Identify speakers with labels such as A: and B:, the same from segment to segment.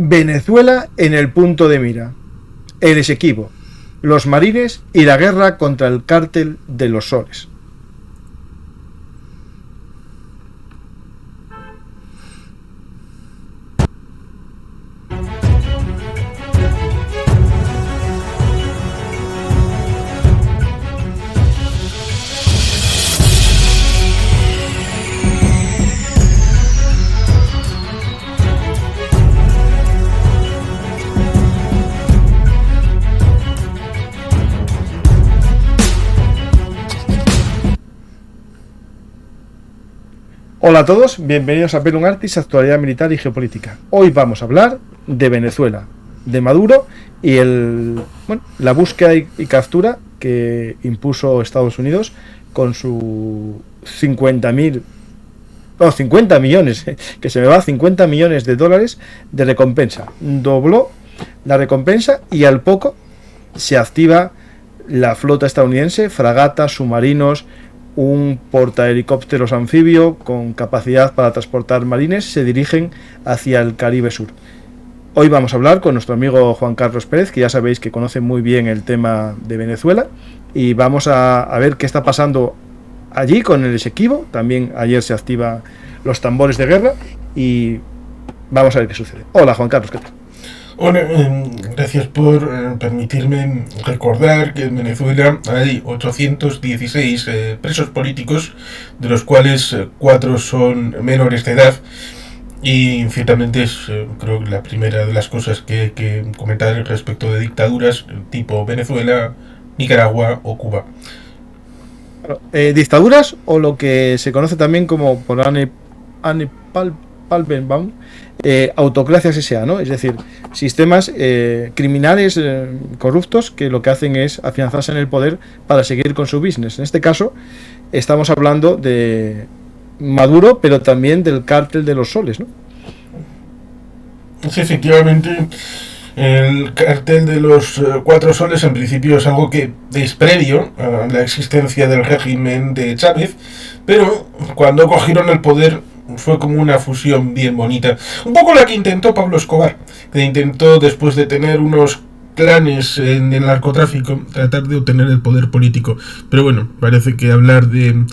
A: Venezuela en el punto de mira, el Esequibo, los marines y la guerra contra el cártel de los soles. Hola a todos, bienvenidos a Bellum Artis, actualidad militar y geopolítica. Hoy vamos a hablar de Venezuela, de Maduro y la búsqueda y captura que impuso Estados Unidos con su 50 millones, que se me va, 50 millones de dólares de recompensa. Dobló la recompensa y al poco se activa la flota estadounidense, fragatas, submarinos, un portahelicópteros anfibio con capacidad para transportar marines se dirigen hacia el Caribe Sur. Hoy vamos a hablar con nuestro amigo Juan Carlos Pérez, que ya sabéis que conoce muy bien el tema de Venezuela, y vamos a ver qué está pasando allí con el Esequibo. También ayer se activan los tambores de guerra y vamos a ver qué sucede. Hola Juan Carlos, ¿qué tal?
B: Hola, gracias por permitirme recordar que en Venezuela hay 816 presos políticos, de los cuales 4 son menores de edad, y ciertamente es creo que la primera de las cosas que hay que comentar respecto de dictaduras tipo Venezuela, Nicaragua o Cuba.
A: Dictaduras, o lo que se conoce también como por Anne Palmenbaum, autocracias S.A., ¿no? Es decir, sistemas criminales corruptos que lo que hacen es afianzarse en el poder para seguir con su business. En este caso estamos hablando de Maduro, pero también del cártel de los soles, ¿no?
B: Sí, efectivamente. El cártel de los 4 soles en principio es algo que es previo a la existencia del régimen de Chávez, pero cuando cogieron el poder fue como una fusión bien bonita. Un poco la que intentó Pablo Escobar, que intentó, después de tener unos clanes en el narcotráfico, tratar de obtener el poder político. Pero bueno, parece que hablar de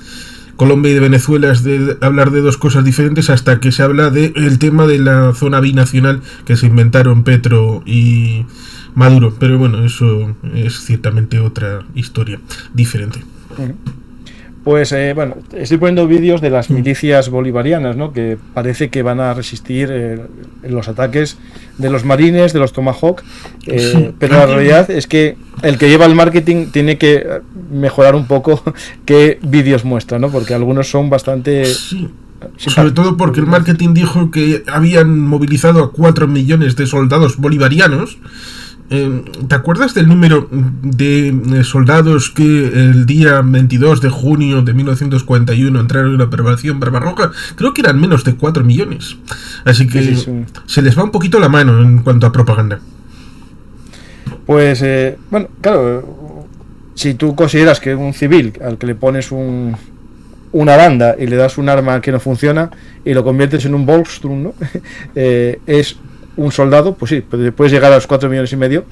B: Colombia y de Venezuela es de hablar de dos cosas diferentes, hasta que se habla del tema de la zona binacional que se inventaron Petro y Maduro. Pero bueno, eso es ciertamente otra historia diferente.
A: Pues estoy poniendo vídeos de las milicias bolivarianas, ¿no? Que parece que van a resistir los ataques de los marines, de los Tomahawk, pero la realidad es que el que lleva el marketing tiene que mejorar un poco qué vídeos muestra, ¿no? Porque algunos son bastante...
B: Sí. Sobre todo porque el marketing dijo que habían movilizado a 4 millones de soldados bolivarianos. ¿Te acuerdas del número de soldados que el día 22 de junio de 1941 entraron en la Operación Barbarroja? Creo que eran menos de 4 millones. Así que sí. Se les va un poquito la mano en cuanto a propaganda.
A: Pues, claro, si tú consideras que un civil al que le pones una banda y le das un arma que no funciona y lo conviertes en un Volkssturm, ¿no? Es un soldado, pues sí, puedes llegar a los 4 millones y medio,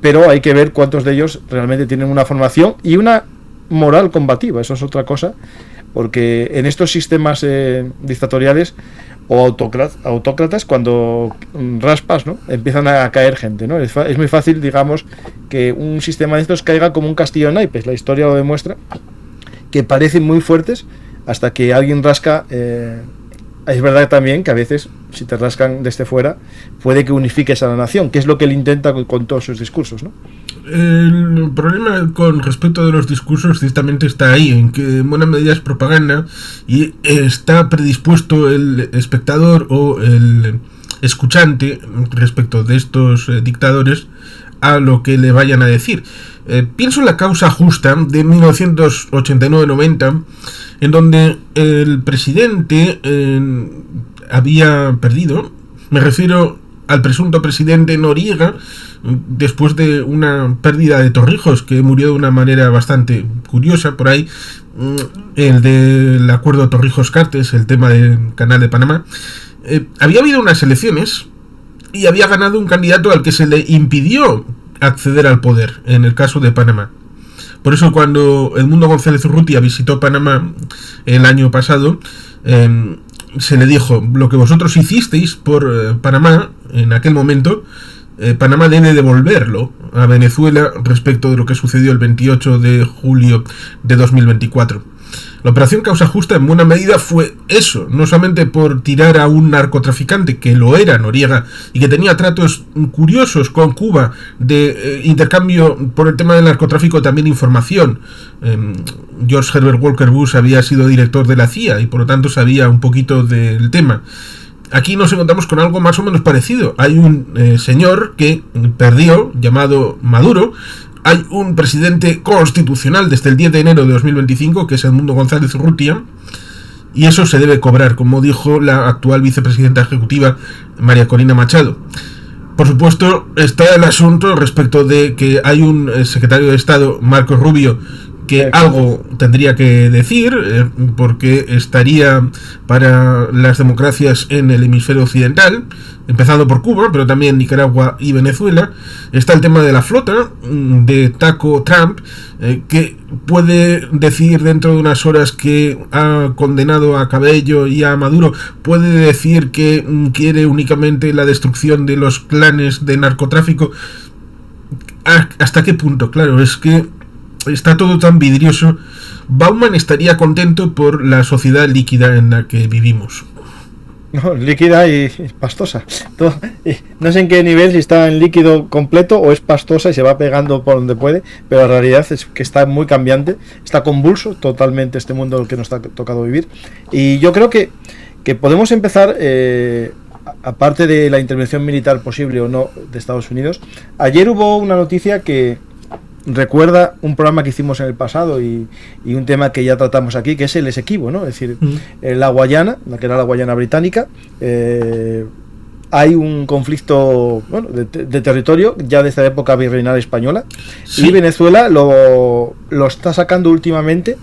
A: pero hay que ver cuántos de ellos realmente tienen una formación y una moral combativa. Eso es otra cosa, porque en estos sistemas dictatoriales o autócratas, cuando raspas, ¿no? Empiezan a caer gente, ¿no? Es muy fácil, digamos, que un sistema de estos caiga como un castillo de naipes. La historia lo demuestra, que parecen muy fuertes hasta que alguien rasca. Es verdad también que a veces, si te rascan desde fuera, puede que unifiques a la nación, que es lo que él intenta con todos sus discursos, ¿no?
B: El problema con respecto de los discursos ciertamente está ahí, en que en buena medida es propaganda y está predispuesto el espectador o el escuchante respecto de estos dictadores a lo que le vayan a decir. Pienso en la causa justa de 1989-90, en donde el presidente había perdido. Me refiero al presunto presidente Noriega, después de una pérdida de Torrijos, que murió de una manera bastante curiosa por ahí, el del acuerdo Torrijos-Cartes, el tema del Canal de Panamá. Había habido unas elecciones y había ganado un candidato al que se le impidió acceder al poder, en el caso de Panamá. Por eso cuando Edmundo González Urrutia visitó Panamá el año pasado, se le dijo: lo que vosotros hicisteis por Panamá en aquel momento, Panamá debe devolverlo a Venezuela respecto de lo que sucedió el 28 de julio de 2024. La operación Causa Justa en buena medida fue eso, no solamente por tirar a un narcotraficante, que lo era Noriega, y que tenía tratos curiosos con Cuba de intercambio por el tema del narcotráfico, también información. George Herbert Walker Bush había sido director de la CIA y por lo tanto sabía un poquito del tema. Aquí nos encontramos con algo más o menos parecido. Hay un señor que perdió, llamado Maduro. Hay un presidente constitucional desde el 10 de enero de 2025, que es Edmundo González Urrutia, y eso se debe cobrar, como dijo la actual vicepresidenta ejecutiva María Corina Machado. Por supuesto, está el asunto respecto de que hay un secretario de Estado, Marco Rubio, que algo tendría que decir, porque estaría para las democracias en el hemisferio occidental, empezando por Cuba, pero también Nicaragua y Venezuela. Está el tema de la flota de Taco Trump, que puede decir dentro de unas horas que ha condenado a Cabello y a Maduro, puede decir que quiere únicamente la destrucción de los clanes de narcotráfico. ¿Hasta qué punto? Claro, es que está todo tan vidrioso. Bauman estaría contento por la sociedad líquida en la que vivimos.
A: No, líquida y pastosa. No sé en qué nivel, si está en líquido completo o es pastosa y se va pegando por donde puede, pero la realidad es que está muy cambiante, está convulso totalmente este mundo en el que nos ha tocado vivir. Y yo creo que podemos empezar, aparte de la intervención militar posible o no de Estados Unidos. Ayer hubo una noticia que recuerda un programa que hicimos en el pasado y un tema que ya tratamos aquí, que es el Esequibo, ¿no? Es decir, la Guayana, la que era la Guayana británica, hay un conflicto, bueno, de territorio ya desde la época virreinal española, sí. Y Venezuela lo está sacando últimamente,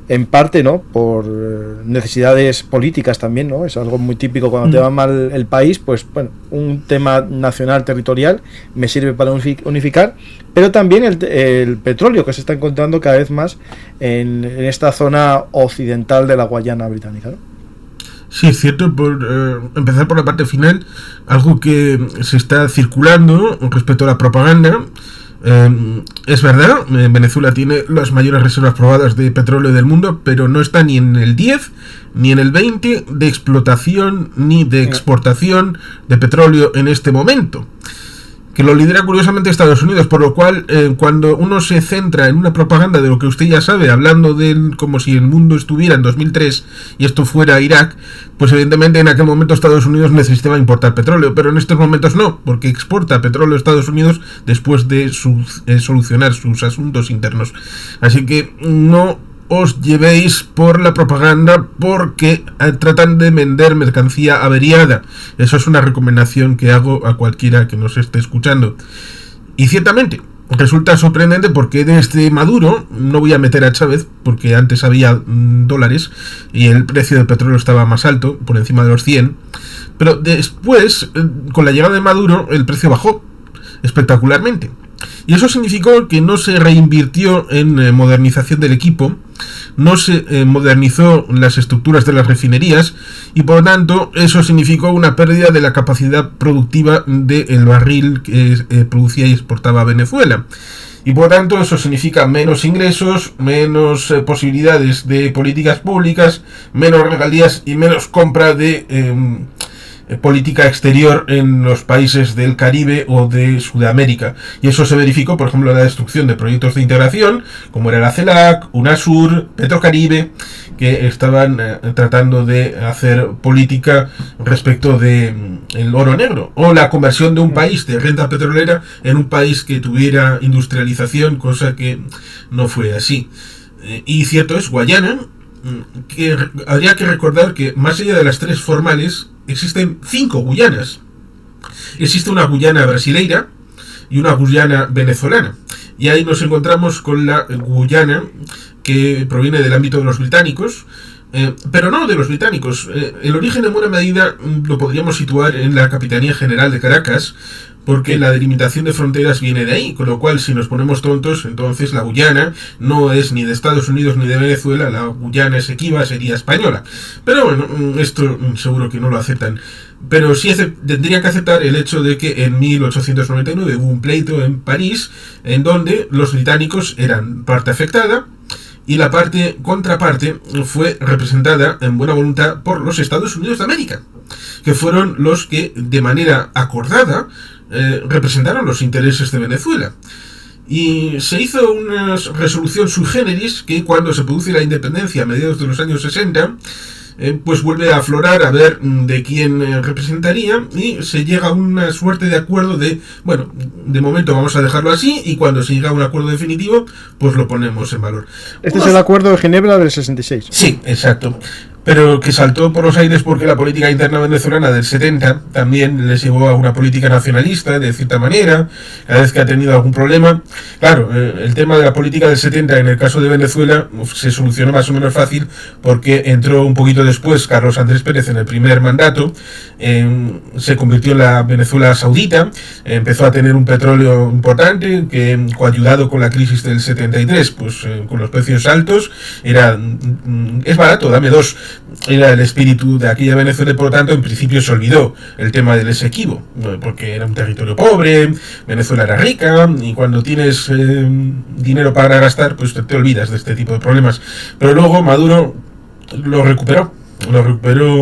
A: en parte, ¿no?, por necesidades políticas también, ¿no? Es algo muy típico cuando te va mal el país, pues bueno, un tema nacional territorial me sirve para unificar, pero también el petróleo que se está encontrando cada vez más en esta zona occidental de la Guayana británica, ¿no?
B: Sí, es cierto. Por empezar por la parte final, algo que se está circulando respecto a la propaganda. Es verdad, Venezuela tiene las mayores reservas probadas de petróleo del mundo, pero no está ni en el 10 ni en el 20 de explotación ni de exportación de petróleo en este momento, que lo lidera curiosamente Estados Unidos, por lo cual cuando uno se centra en una propaganda de lo que usted ya sabe, hablando de él como si el mundo estuviera en 2003 y esto fuera Irak, pues evidentemente en aquel momento Estados Unidos necesitaba importar petróleo, pero en estos momentos no, porque exporta petróleo a Estados Unidos después de solucionar sus asuntos internos. Así que no os llevéis por la propaganda, porque tratan de vender mercancía averiada. Eso es una recomendación que hago a cualquiera que nos esté escuchando. Y ciertamente resulta sorprendente porque desde Maduro, no voy a meter a Chávez porque antes había dólares y el precio del petróleo estaba más alto, por encima de los 100, pero después, con la llegada de Maduro, el precio bajó espectacularmente. Y eso significó que no se reinvirtió en modernización del equipo, no se modernizó las estructuras de las refinerías y por lo tanto eso significó una pérdida de la capacidad productiva del barril que producía y exportaba a Venezuela. Y por lo tanto eso significa menos ingresos, menos posibilidades de políticas públicas, menos regalías y menos compra de política exterior en los países del Caribe o de Sudamérica. Y eso se verificó, por ejemplo, en la destrucción de proyectos de integración, como era la CELAC, UNASUR, Petrocaribe, que estaban tratando de hacer política respecto de el oro negro, o la conversión de un país de renta petrolera en un país que tuviera industrialización, cosa que no fue así. Y cierto es, Guayana, que habría que recordar que más allá de las tres formales, existen 5 Guyanas. Existe una Guyana brasileira y una Guyana venezolana. Y ahí nos encontramos con la Guyana que proviene del ámbito de los británicos, pero no de los británicos. El origen en buena medida lo podríamos situar en la Capitanía General de Caracas, porque la delimitación de fronteras viene de ahí, con lo cual si nos ponemos tontos, entonces la Guyana no es ni de Estados Unidos ni de Venezuela, la Guyana Esequiba sería española. Pero bueno, esto seguro que no lo aceptan. Pero sí tendría que aceptar el hecho de que en 1899 hubo un pleito en París, en donde los británicos eran parte afectada, y la contraparte fue representada en buena voluntad por los Estados Unidos de América, que fueron los que de manera acordada representaron los intereses de Venezuela. Y se hizo una resolución sui generis que cuando se produce la independencia a mediados de los años 60, pues vuelve a aflorar a ver de quién representaría, y se llega a una suerte de acuerdo de, bueno, de momento vamos a dejarlo así, y cuando se llega a un acuerdo definitivo, pues lo ponemos en valor.
A: Este es el acuerdo de Ginebra del 66.
B: Sí, exacto. Pero que saltó por los aires porque la política interna venezolana del 70 también les llevó a una política nacionalista, de cierta manera, cada vez que ha tenido algún problema. Claro, el tema de la política del 70 en el caso de Venezuela se solucionó más o menos fácil porque entró un poquito después Carlos Andrés Pérez en el primer mandato, se convirtió en la Venezuela saudita, empezó a tener un petróleo importante que, coayudado con la crisis del 73, pues con los precios altos, es barato, dame dos. Era el espíritu de aquella Venezuela, y por lo tanto en principio se olvidó el tema del Esequibo, porque era un territorio pobre, Venezuela era rica, y cuando tienes dinero para gastar, pues te olvidas de este tipo de problemas. Pero luego Maduro lo recuperó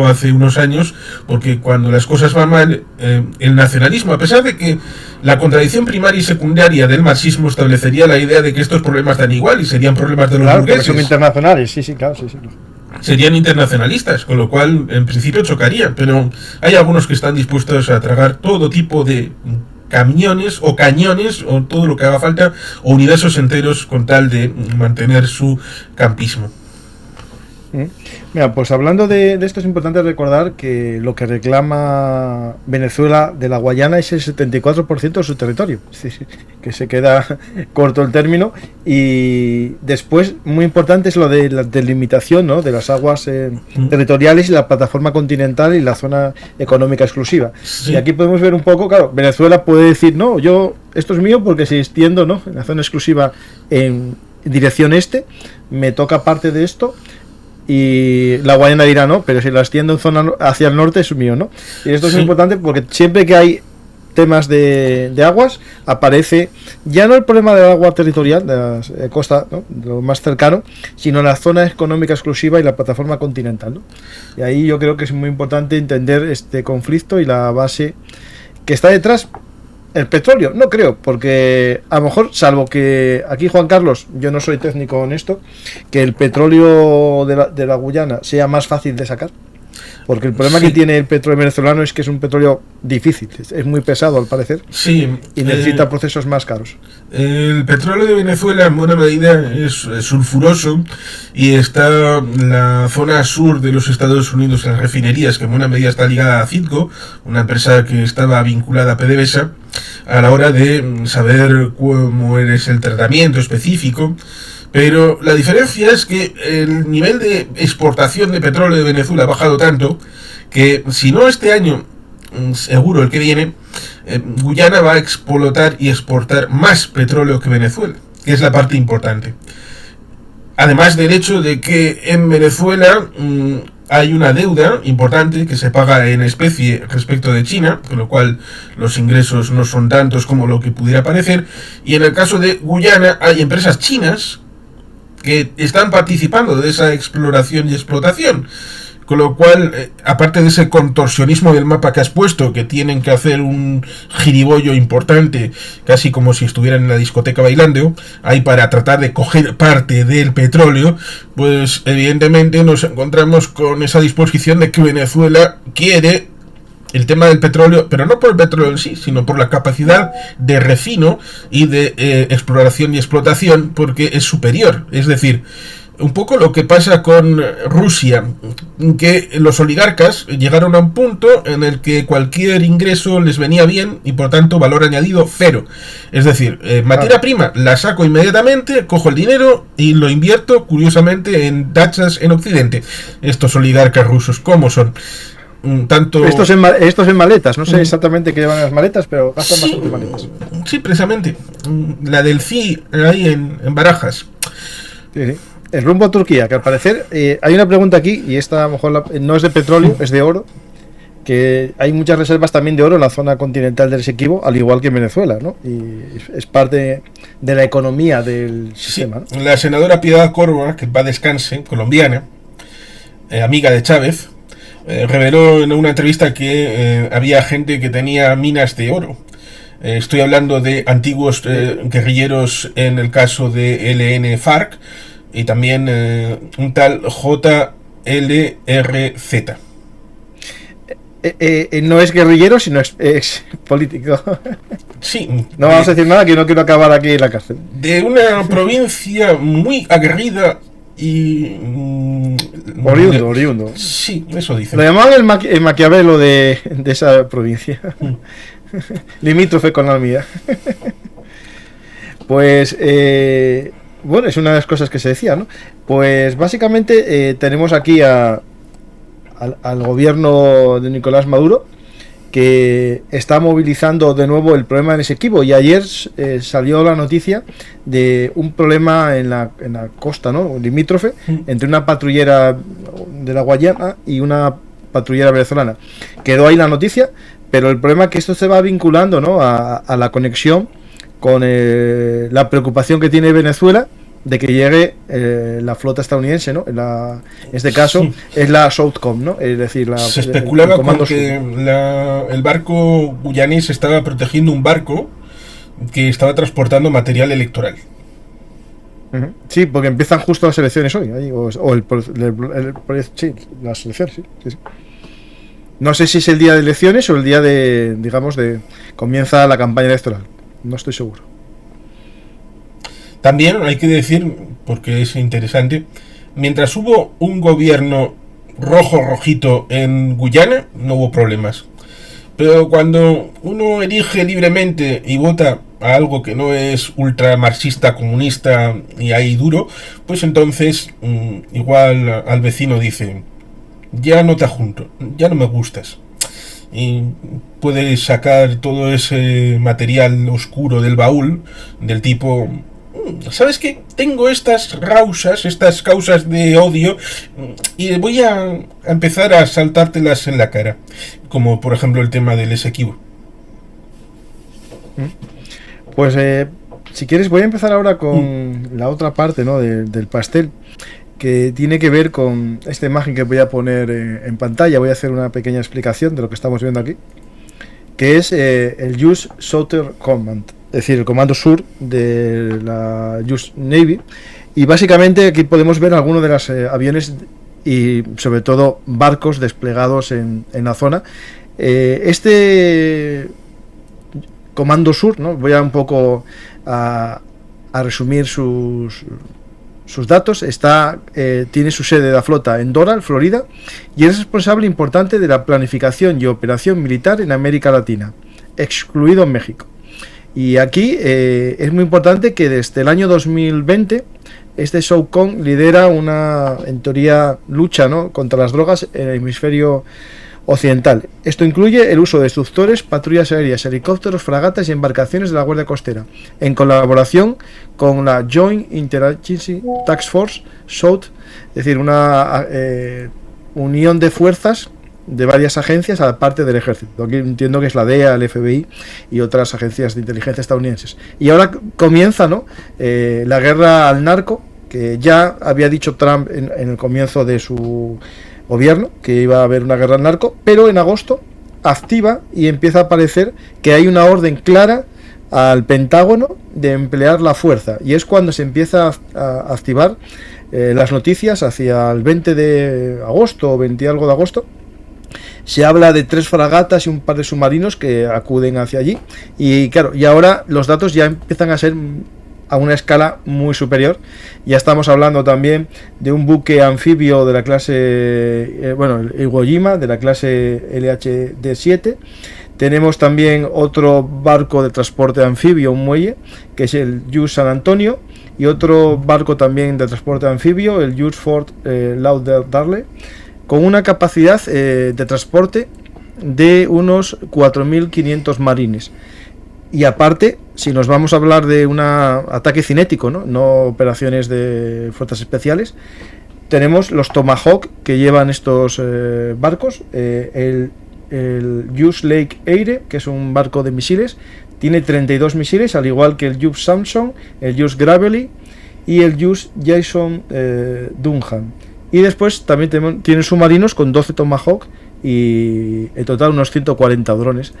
B: hace unos años, porque cuando las cosas van mal, el nacionalismo, a pesar de que la contradicción primaria y secundaria del marxismo establecería la idea de que estos problemas dan igual y serían problemas de los burgueses.
A: Son internacionales, sí, claro, sí.
B: Serían internacionalistas, con lo cual en principio chocaría, pero hay algunos que están dispuestos a tragar todo tipo de camiones o cañones o todo lo que haga falta, o universos enteros, con tal de mantener su campismo.
A: Mira, pues hablando de esto, es importante recordar que lo que reclama Venezuela de la Guayana es el 74% de su territorio, es decir, que se queda corto el término. Y después, muy importante es lo de la delimitación, ¿no?, de las aguas territoriales y la plataforma continental y la zona económica exclusiva. Sí. Y aquí podemos ver un poco, claro, Venezuela puede decir, no, esto es mío porque si extiendo, ¿no?, en la zona exclusiva en dirección este, me toca parte de esto. Y la Guayana dirá, no, pero si la extiendo en zona hacia el norte es mío, ¿no? Y esto es importante porque siempre que hay temas de aguas, aparece ya no el problema del agua territorial, de la costa, ¿no?, de lo más cercano, sino la zona económica exclusiva y la plataforma continental, ¿no? Y ahí yo creo que es muy importante entender este conflicto y la base que está detrás. El petróleo, no creo, porque a lo mejor, salvo que aquí, Juan Carlos, yo no soy técnico en esto, que el petróleo de la Guyana sea más fácil de sacar, porque el problema que tiene el petróleo venezolano es que es un petróleo difícil, es muy pesado al parecer, y necesita procesos más caros.
B: El petróleo de Venezuela en buena medida es sulfuroso, y está la zona sur de los Estados Unidos, las refinerías, que en buena medida está ligada a Citgo, una empresa que estaba vinculada a PDVSA, a la hora de saber cómo es el tratamiento específico. Pero la diferencia es que el nivel de exportación de petróleo de Venezuela ha bajado tanto que, si no este año, seguro el que viene, Guyana va a explotar y exportar más petróleo que Venezuela, que es la parte importante. Además del hecho de que en Venezuela hay una deuda importante que se paga en especie respecto de China, con lo cual los ingresos no son tantos como lo que pudiera parecer, y en el caso de Guyana hay empresas chinas que están participando de esa exploración y explotación, con lo cual, aparte de ese contorsionismo del mapa que has puesto, que tienen que hacer un giribollo importante, casi como si estuvieran en la discoteca bailando, ahí para tratar de coger parte del petróleo, pues evidentemente nos encontramos con esa disposición de que Venezuela quiere el tema del petróleo, pero no por el petróleo en sí, sino por la capacidad de refino y de exploración y explotación, porque es superior. Es decir, un poco lo que pasa con Rusia, que los oligarcas llegaron a un punto en el que cualquier ingreso les venía bien y por tanto valor añadido cero. Es decir, materia prima la saco inmediatamente, cojo el dinero y lo invierto curiosamente en dachas en Occidente. Estos oligarcas rusos, ¿cómo son? Tanto...
A: Estos en maletas, no sé exactamente qué llevan las maletas, pero gastan bastante en maletas.
B: Sí, precisamente. La del CI ahí en Barajas.
A: Sí. El rumbo a Turquía, que al parecer hay una pregunta aquí, y esta a lo mejor no es de petróleo, es de oro, que hay muchas reservas también de oro en la zona continental del Esequibo, al igual que en Venezuela, ¿no? Y es parte de la economía del sistema,
B: ¿no? La senadora Piedad Córdoba, que va a descanse, colombiana, amiga de Chávez, reveló en una entrevista que había gente que tenía minas de oro. Estoy hablando de antiguos guerrilleros en el caso de LN FARC y también un tal JLRZ.
A: No es guerrillero, sino es político.
B: Sí.
A: No vamos a decir nada, que no quiero acabar aquí en la cárcel.
B: De una provincia muy aguerrida y...
A: oriundo.
B: Sí, eso dice.
A: Lo llamaban el Maquiavelo de esa provincia. Limítrofe con la mía. Pues... bueno, es una de las cosas que se decía, ¿no? Pues básicamente tenemos aquí al gobierno de Nicolás Maduro, que está movilizando de nuevo el problema en Esequibo, y ayer salió la noticia de un problema en la costa, ¿no? Limítrofe, entre una patrullera de la Guayana y una patrullera venezolana. Quedó ahí la noticia, pero el problema es que esto se va vinculando, ¿no? a la conexión con la preocupación que tiene Venezuela de que llegue la flota estadounidense, ¿no? En este caso es la Southcom, ¿no? Es decir,
B: se especulaba con que el barco guyanés estaba protegiendo un barco que estaba transportando material electoral.
A: Sí, porque empiezan justo las elecciones hoy, sí, las elecciones, sí. No sé si es el día de elecciones o el día de, digamos, de comienza la campaña electoral. No estoy seguro.
B: También hay que decir, porque es interesante, mientras hubo un gobierno rojito en Guyana, no hubo problemas. Pero cuando uno elige libremente y vota a algo que no es ultramarxista, comunista y ahí duro, pues entonces igual al vecino dice, ya no te junto, ya no me gustas. Y puedes sacar todo ese material oscuro del baúl, del tipo, ¿sabes qué? Tengo estas causas de odio y voy a empezar a saltártelas en la cara, como por ejemplo el tema del Esequibo.
A: Pues si quieres voy a empezar ahora con la otra parte, ¿no? del pastel, que tiene que ver con esta imagen que voy a poner en pantalla. Voy a hacer una pequeña explicación de lo que estamos viendo aquí, que es el US Southern Command, es decir, el comando sur de la US Navy. Y básicamente aquí podemos ver algunos de los aviones y sobre todo barcos desplegados en la zona. Este comando sur, ¿no? Voy a un poco a resumir sus datos. Tiene su sede de la flota en Doral, Florida, y es responsable importante de la planificación y operación militar en América Latina, excluido México. Y aquí es muy importante que desde el año 2020 este SOCOM lidera una, en teoría, lucha, ¿no? contra las drogas en el hemisferio occidental. Esto incluye el uso de destructores, patrullas aéreas, helicópteros, fragatas y embarcaciones de la Guardia Costera, en colaboración con la Joint Interagency Task Force, SOT, es decir, una unión de fuerzas de varias agencias aparte del ejército. Aquí entiendo que es la DEA, el FBI y otras agencias de inteligencia estadounidenses. Y ahora comienza, ¿no? La guerra al narco, que ya había dicho Trump en el comienzo de su gobierno, que iba a haber una guerra al narco, pero en agosto activa y empieza a aparecer que hay una orden clara al Pentágono de emplear la fuerza, y es cuando se empieza a activar las noticias hacia el 20 de agosto o 20 y algo de agosto. Se habla de 3 fragatas y un par de submarinos que acuden hacia allí, y claro, y ahora los datos ya empiezan a ser a una escala muy superior. Ya estamos hablando también de un buque anfibio de la clase, el Iwo Jima, de la clase LHD-7. Tenemos también otro barco de transporte anfibio, un muelle, que es el USS San Antonio, y otro barco también de transporte anfibio, el USS Fort Lauderdale, con una capacidad de transporte de unos 4.500 marines. Y aparte, si nos vamos a hablar de un ataque cinético, no operaciones de fuerzas especiales, tenemos los Tomahawk que llevan estos barcos, el USS Lake Erie, que es un barco de misiles, tiene 32 misiles, al igual que el USS Samson, el USS Gravely y el USS Jason Dunham. Y después también tienen submarinos con 12 Tomahawk y en total unos 140 drones,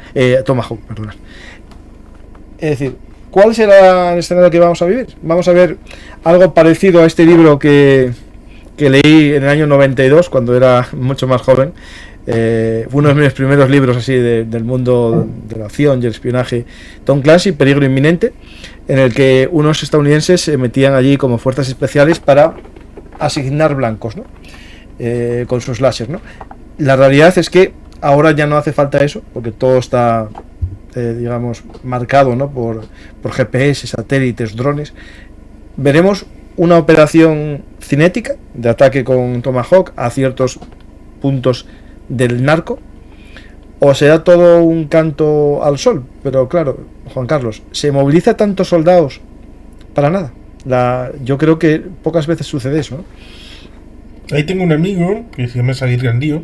A: Tomahawk, perdón. Es decir, ¿cuál será el escenario que vamos a vivir? Vamos a ver algo parecido a este libro que leí en el año 92, cuando era mucho más joven. Uno de mis primeros libros así del mundo de la acción y el espionaje, Tom Clancy, Peligro Inminente, en el que unos estadounidenses se metían allí como fuerzas especiales para asignar blancos, ¿no? Con sus láser, ¿no? La realidad es que ahora ya no hace falta eso, porque todo está digamos marcado, ¿no? por GPS, satélites, drones. Veremos una operación cinética de ataque con Tomahawk a ciertos puntos del narco, o será todo un canto al sol. Pero claro, Juan Carlos, ¿se moviliza tantos soldados para nada? Yo creo que pocas veces sucede eso, ¿no?
B: Ahí tengo un amigo que se llama Xavier Gandío,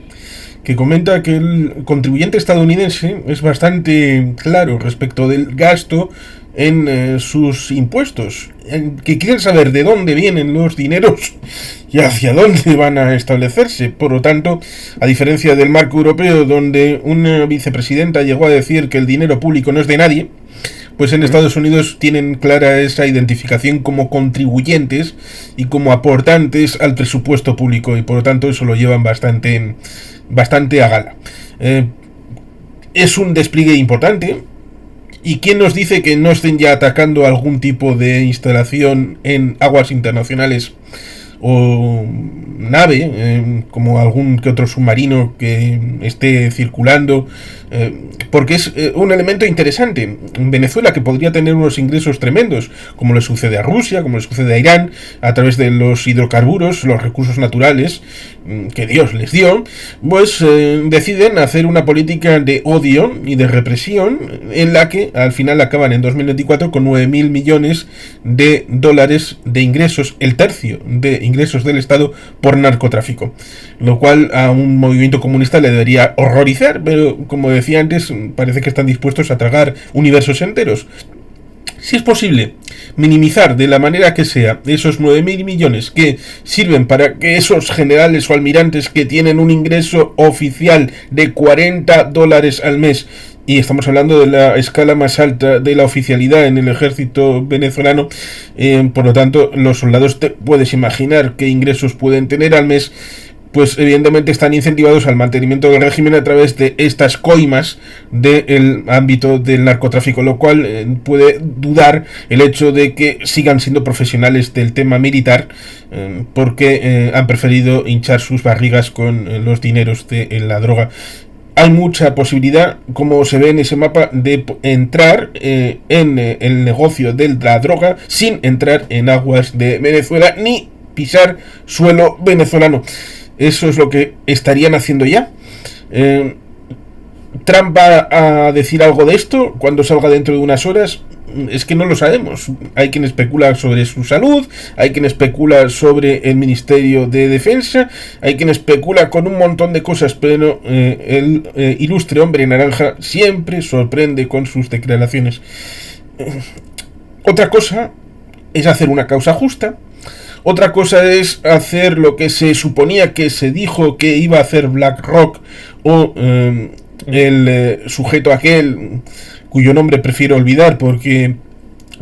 B: que comenta que el contribuyente estadounidense es bastante claro respecto del gasto en sus impuestos, que quieren saber de dónde vienen los dineros y hacia dónde van a establecerse. Por lo tanto, a diferencia del marco europeo, donde una vicepresidenta llegó a decir que el dinero público no es de nadie, pues en Estados Unidos tienen clara esa identificación como contribuyentes y como aportantes al presupuesto público, y por lo tanto eso lo llevan bastante a gala. Es un despliegue importante. ¿Y quién nos dice que no estén ya atacando algún tipo de instalación en aguas internacionales o nave, como algún que otro submarino que esté circulando? Porque es un elemento interesante. En Venezuela, que podría tener unos ingresos tremendos, como le sucede a Rusia, como le sucede a Irán, a través de los hidrocarburos, los recursos naturales que Dios les dio, pues deciden hacer una política de odio y de represión, en la que al final acaban en 2024 con 9.000 millones de dólares de ingresos, el tercio de ingresos del Estado por narcotráfico, lo cual a un movimiento comunista le debería horrorizar, pero como decía antes, parece que están dispuestos a tragar universos enteros. Si es posible minimizar de la manera que sea esos 9.000 millones que sirven para que esos generales o almirantes que tienen un ingreso oficial de $40 al mes, y estamos hablando de la escala más alta de la oficialidad en el ejército venezolano, por lo tanto los soldados, te puedes imaginar qué ingresos pueden tener al mes, pues evidentemente están incentivados al mantenimiento del régimen a través de estas coimas del ámbito del narcotráfico, lo cual puede dudar el hecho de que sigan siendo profesionales del tema militar, porque han preferido hinchar sus barrigas con los dineros de la droga. Hay mucha posibilidad, como se ve en ese mapa, de entrar en el negocio de la droga sin entrar en aguas de Venezuela ni pisar suelo venezolano. Eso es lo que estarían haciendo ya. ¿Trump va a decir algo de esto cuando salga dentro de unas horas? Es que no lo sabemos. Hay quien especula sobre su salud, hay quien especula sobre el Ministerio de Defensa, hay quien especula con un montón de cosas, pero el ilustre hombre naranja siempre sorprende con sus declaraciones. Otra cosa es hacer una causa justa. Otra cosa es hacer lo que se suponía que se dijo que iba a hacer BlackRock o el sujeto aquel cuyo nombre prefiero olvidar, porque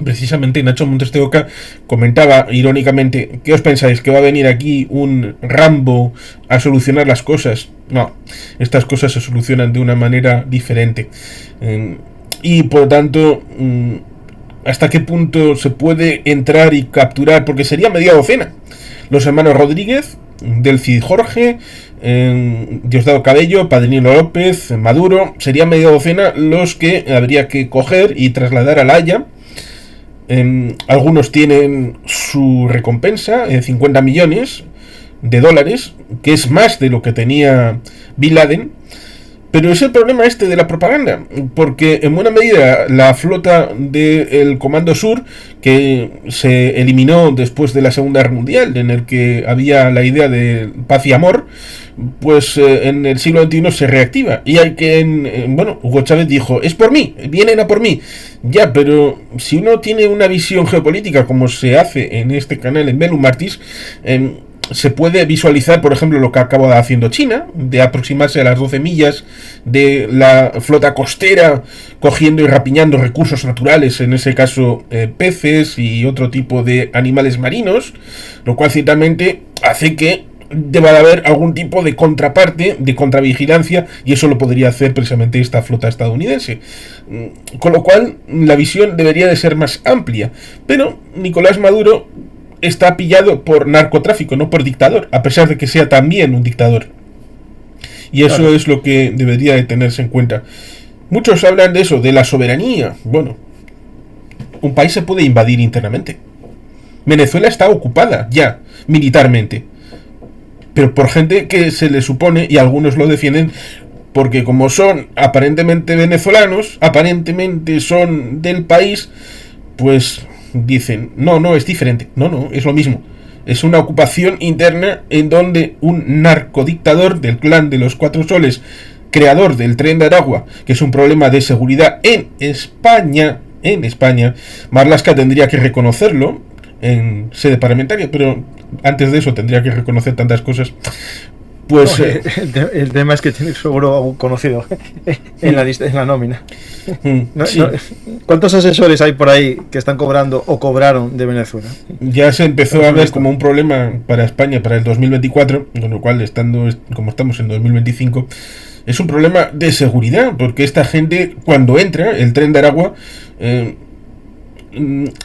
B: precisamente Nacho Montes de Oca comentaba irónicamente: ¿qué os pensáis? ¿Que va a venir aquí un Rambo a solucionar las cosas? No, estas cosas se solucionan de una manera diferente, y por lo tanto hasta qué punto se puede entrar y capturar, porque sería media docena. Los hermanos Rodríguez, del Cid Jorge, Diosdado Cabello, Padrino López, Maduro, sería media docena los que habría que coger y trasladar a La Haya. Algunos tienen su recompensa, 50 millones de dólares, que es más de lo que tenía Bin Laden. Pero es el problema este de la propaganda, porque en buena medida la flota del Comando Sur, que se eliminó después de la Segunda Guerra Mundial, en el que había la idea de paz y amor, pues en el siglo XXI se reactiva. Y hay que, bueno, Hugo Chávez dijo, es por mí, vienen a por mí. Ya, pero si uno tiene una visión geopolítica, como se hace en este canal en Bellum Martis, se puede visualizar, por ejemplo, lo que acaba haciendo China, de aproximarse a las 12 millas de la flota costera, cogiendo y rapiñando recursos naturales, en ese caso peces y otro tipo de animales marinos, lo cual ciertamente hace que deba de haber algún tipo de contraparte, de contravigilancia, y eso lo podría hacer precisamente esta flota estadounidense. Con lo cual, la visión debería de ser más amplia. Pero Nicolás Maduro está pillado por narcotráfico, no por dictador, a pesar de que sea también un dictador. Y eso claro, es lo que debería de tenerse en cuenta. Muchos hablan de eso, de la soberanía. Bueno, un país se puede invadir internamente. Venezuela está ocupada ya, militarmente, pero por gente que se le supone, y algunos lo defienden, porque como son aparentemente venezolanos, aparentemente son del país, pues dicen, no, es diferente, no, es lo mismo. Es una ocupación interna en donde un narcodictador del clan de los Cuatro Soles, creador del Tren de Aragua, que es un problema de seguridad en España, Marlaska tendría que reconocerlo en sede parlamentaria, pero antes de eso tendría que reconocer tantas cosas. Pues
A: no, el tema es que tiene seguro algún conocido en la nómina. Sí. ¿Cuántos asesores hay por ahí que están cobrando o cobraron de Venezuela?
B: Ya se empezó a ver como un problema para España para el 2024, con lo cual, como estamos en 2025, es un problema de seguridad, porque esta gente, cuando entra el Tren de Aragua,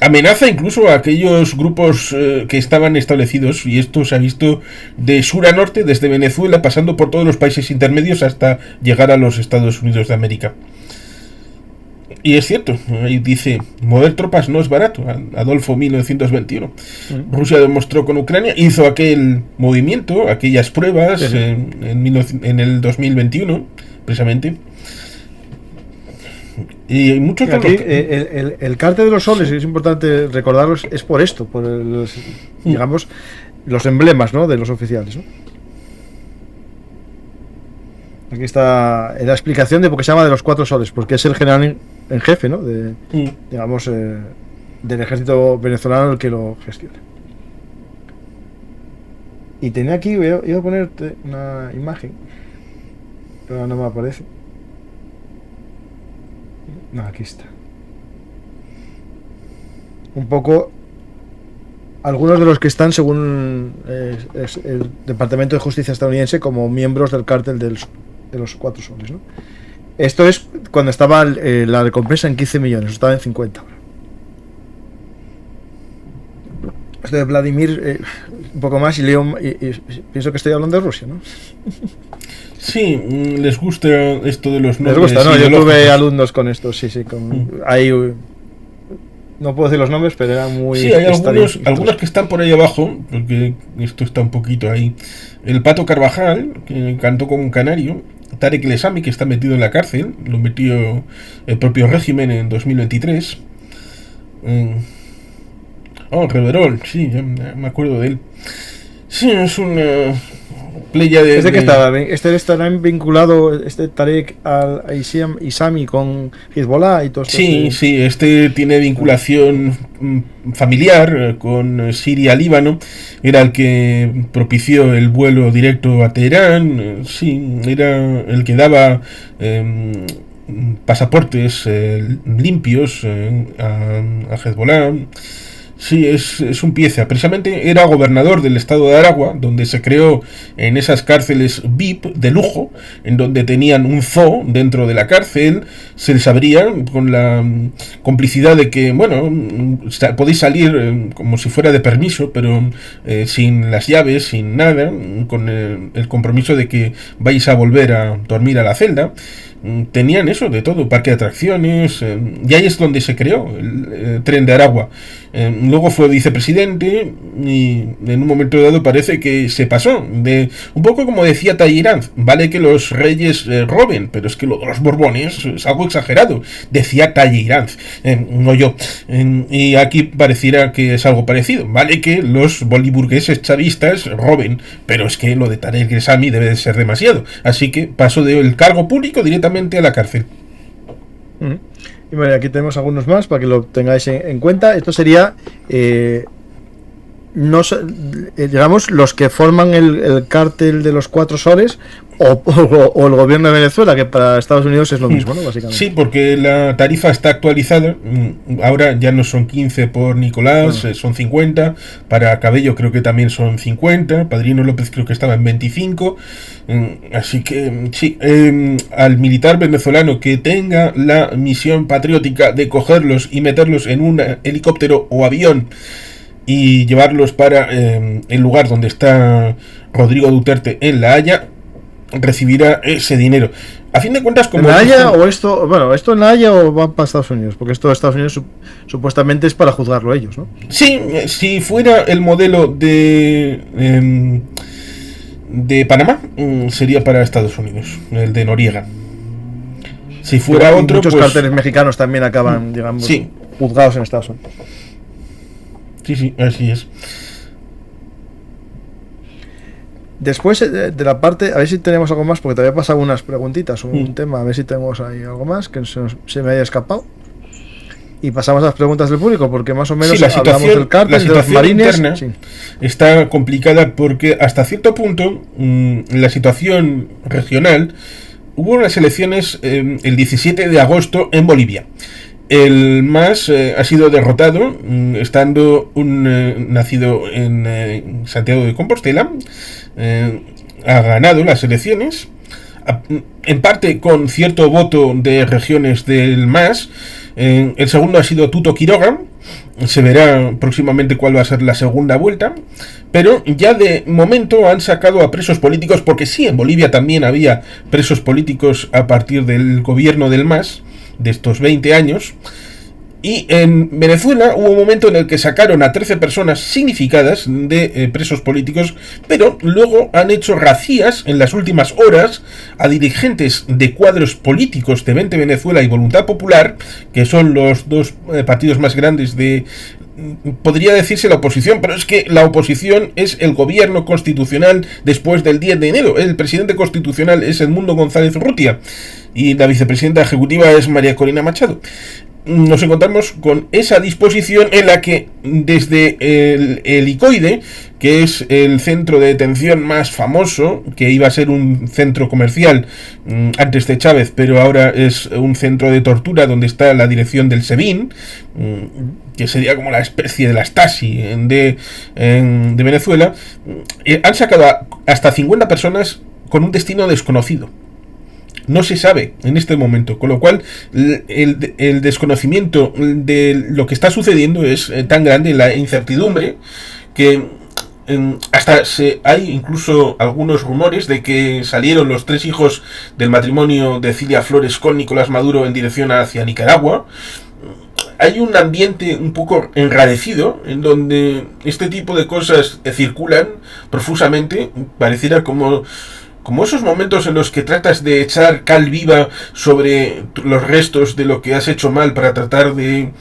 B: amenaza incluso a aquellos grupos que estaban establecidos, y esto se ha visto de sur a norte, desde Venezuela, pasando por todos los países intermedios hasta llegar a los Estados Unidos de América. Y es cierto, ahí dice, mover tropas no es barato. Adolfo 1921. Rusia demostró con Ucrania, hizo aquel movimiento, aquellas pruebas en el 2021, precisamente. Y muchos
A: aquí, el cártel de los soles, es importante recordarlos, es por esto, por digamos, los emblemas, ¿no?, de los oficiales, ¿no? Aquí está la explicación de por qué se llama de los Cuatro Soles, porque es el general en jefe, ¿no?, digamos, del ejército venezolano el que lo gestiona. Y tenía aquí, iba a ponerte una imagen, pero no me aparece. No, aquí está. Un poco algunos de los que están, según el Departamento de Justicia estadounidense, como miembros del cártel de los Cuatro Soles, ¿no? Esto es cuando estaba la recompensa en 15 millones, estaba en 50 ahora. Esto de Vladimir, un poco más, y leo y pienso que estoy hablando de Rusia, ¿no?
B: Sí, les gusta esto de los
A: nombres. Les gusta, ¿no? Yo tuve alumnos con esto, sí. Ahí, no puedo decir los nombres, pero eran muy...
B: Sí, hay algunos que están por ahí abajo, porque esto está un poquito ahí. El Pato Carvajal, que cantó como un canario. Tarek El Esami, que está metido en la cárcel, lo metió el propio régimen en 2023. Reverol, sí, ya me acuerdo de él. Sí, es una playa de...
A: ¿Este que estaba? Este estará vinculado, Tarek al-Isami con Hezbollah y todo esto.
B: Sí, este tiene vinculación familiar con Siria-Líbano. Era el que propició el vuelo directo a Teherán. Sí, era el que daba pasaportes limpios a Hezbollah. Sí, es un pieza. Precisamente era gobernador del estado de Aragua, donde se creó en esas cárceles VIP de lujo, en donde tenían un zoo dentro de la cárcel. Se les abría con la complicidad de que, bueno, podéis salir como si fuera de permiso, pero sin las llaves, sin nada, con el compromiso de que vais a volver a dormir a la celda. Tenían eso de todo, parque de atracciones, y ahí es donde se creó el tren de Aragua. Luego fue vicepresidente y en un momento dado parece que se pasó de un poco como decía Talleyrand, vale que los reyes roben, pero es que lo de los Borbones es algo exagerado, decía Talleyrand, no yo. Y aquí pareciera que es algo parecido, vale que los boliburgueses chavistas roben, pero es que lo de Tarek El Sami debe de ser demasiado, así que pasó del cargo público directamente a la cárcel.
A: Y bueno, aquí tenemos algunos más para que lo tengáis en cuenta. Esto sería, no digamos, los que forman el cártel de los Cuatro Soles o el gobierno de Venezuela, que para Estados Unidos es lo mismo, ¿no? Básicamente.
B: Sí, porque la tarifa está actualizada. Ahora ya no son 15 por Nicolás, son 50. Para Cabello creo que también son 50. Padrino López creo que estaba en 25. Así que sí, al militar venezolano que tenga la misión patriótica de cogerlos y meterlos en un helicóptero o avión y llevarlos para el lugar donde está Rodrigo Duterte en La Haya, recibirá ese dinero. A fin de cuentas, como
A: ¿en La Haya o esto? Bueno, ¿esto en La Haya o va para Estados Unidos? Porque esto de Estados Unidos supuestamente es para juzgarlo ellos, ¿no?
B: Sí, si fuera el modelo de Panamá, sería para Estados Unidos, el de Noriega. Si fuera otro,
A: muchos cárteles mexicanos también acaban, digamos,
B: sí,
A: juzgados en Estados Unidos.
B: Sí, así es.
A: Después de la parte, a ver si tenemos algo más, porque te había pasado unas preguntitas, un tema, a ver si tenemos ahí algo más que se me haya escapado. Y pasamos a las preguntas del público, porque más o menos hablamos del cártel, de los marines.
B: Interna está complicada porque hasta cierto punto la situación regional, hubo unas elecciones el 17 de agosto en Bolivia. El MAS ha sido derrotado, estando nacido en Santiago de Compostela, ha ganado las elecciones, en parte con cierto voto de regiones del MAS. El segundo ha sido Tuto Quiroga. Se verá próximamente cuál va a ser la segunda vuelta, pero ya de momento han sacado a presos políticos, porque sí, en Bolivia también había presos políticos a partir del gobierno del MAS de estos 20 años. Y en Venezuela hubo un momento en el que sacaron a 13 personas significadas de presos políticos, pero luego han hecho racías en las últimas horas a dirigentes de cuadros políticos de Vente Venezuela y Voluntad Popular, que son los dos partidos más grandes de, podría decirse, la oposición, pero es que la oposición es el gobierno constitucional después del 10 de enero. El presidente constitucional es Edmundo González Urrutia y la vicepresidenta ejecutiva es María Corina Machado. Nos encontramos con esa disposición en la que desde el ICOIDE, que es el centro de detención más famoso, que iba a ser un centro comercial antes de Chávez, pero ahora es un centro de tortura donde está la dirección del SEBIN, que sería como la especie de la Stasi de Venezuela, han sacado hasta 50 personas con un destino desconocido. No se sabe en este momento, con lo cual el desconocimiento de lo que está sucediendo es tan grande, la incertidumbre, que hasta hay incluso algunos rumores de que salieron los 3 hijos del matrimonio de Cilia Flores con Nicolás Maduro en dirección hacia Nicaragua. Hay un ambiente un poco enrarecido en donde este tipo de cosas circulan profusamente. Pareciera como esos momentos en los que tratas de echar cal viva sobre los restos de lo que has hecho mal para tratar de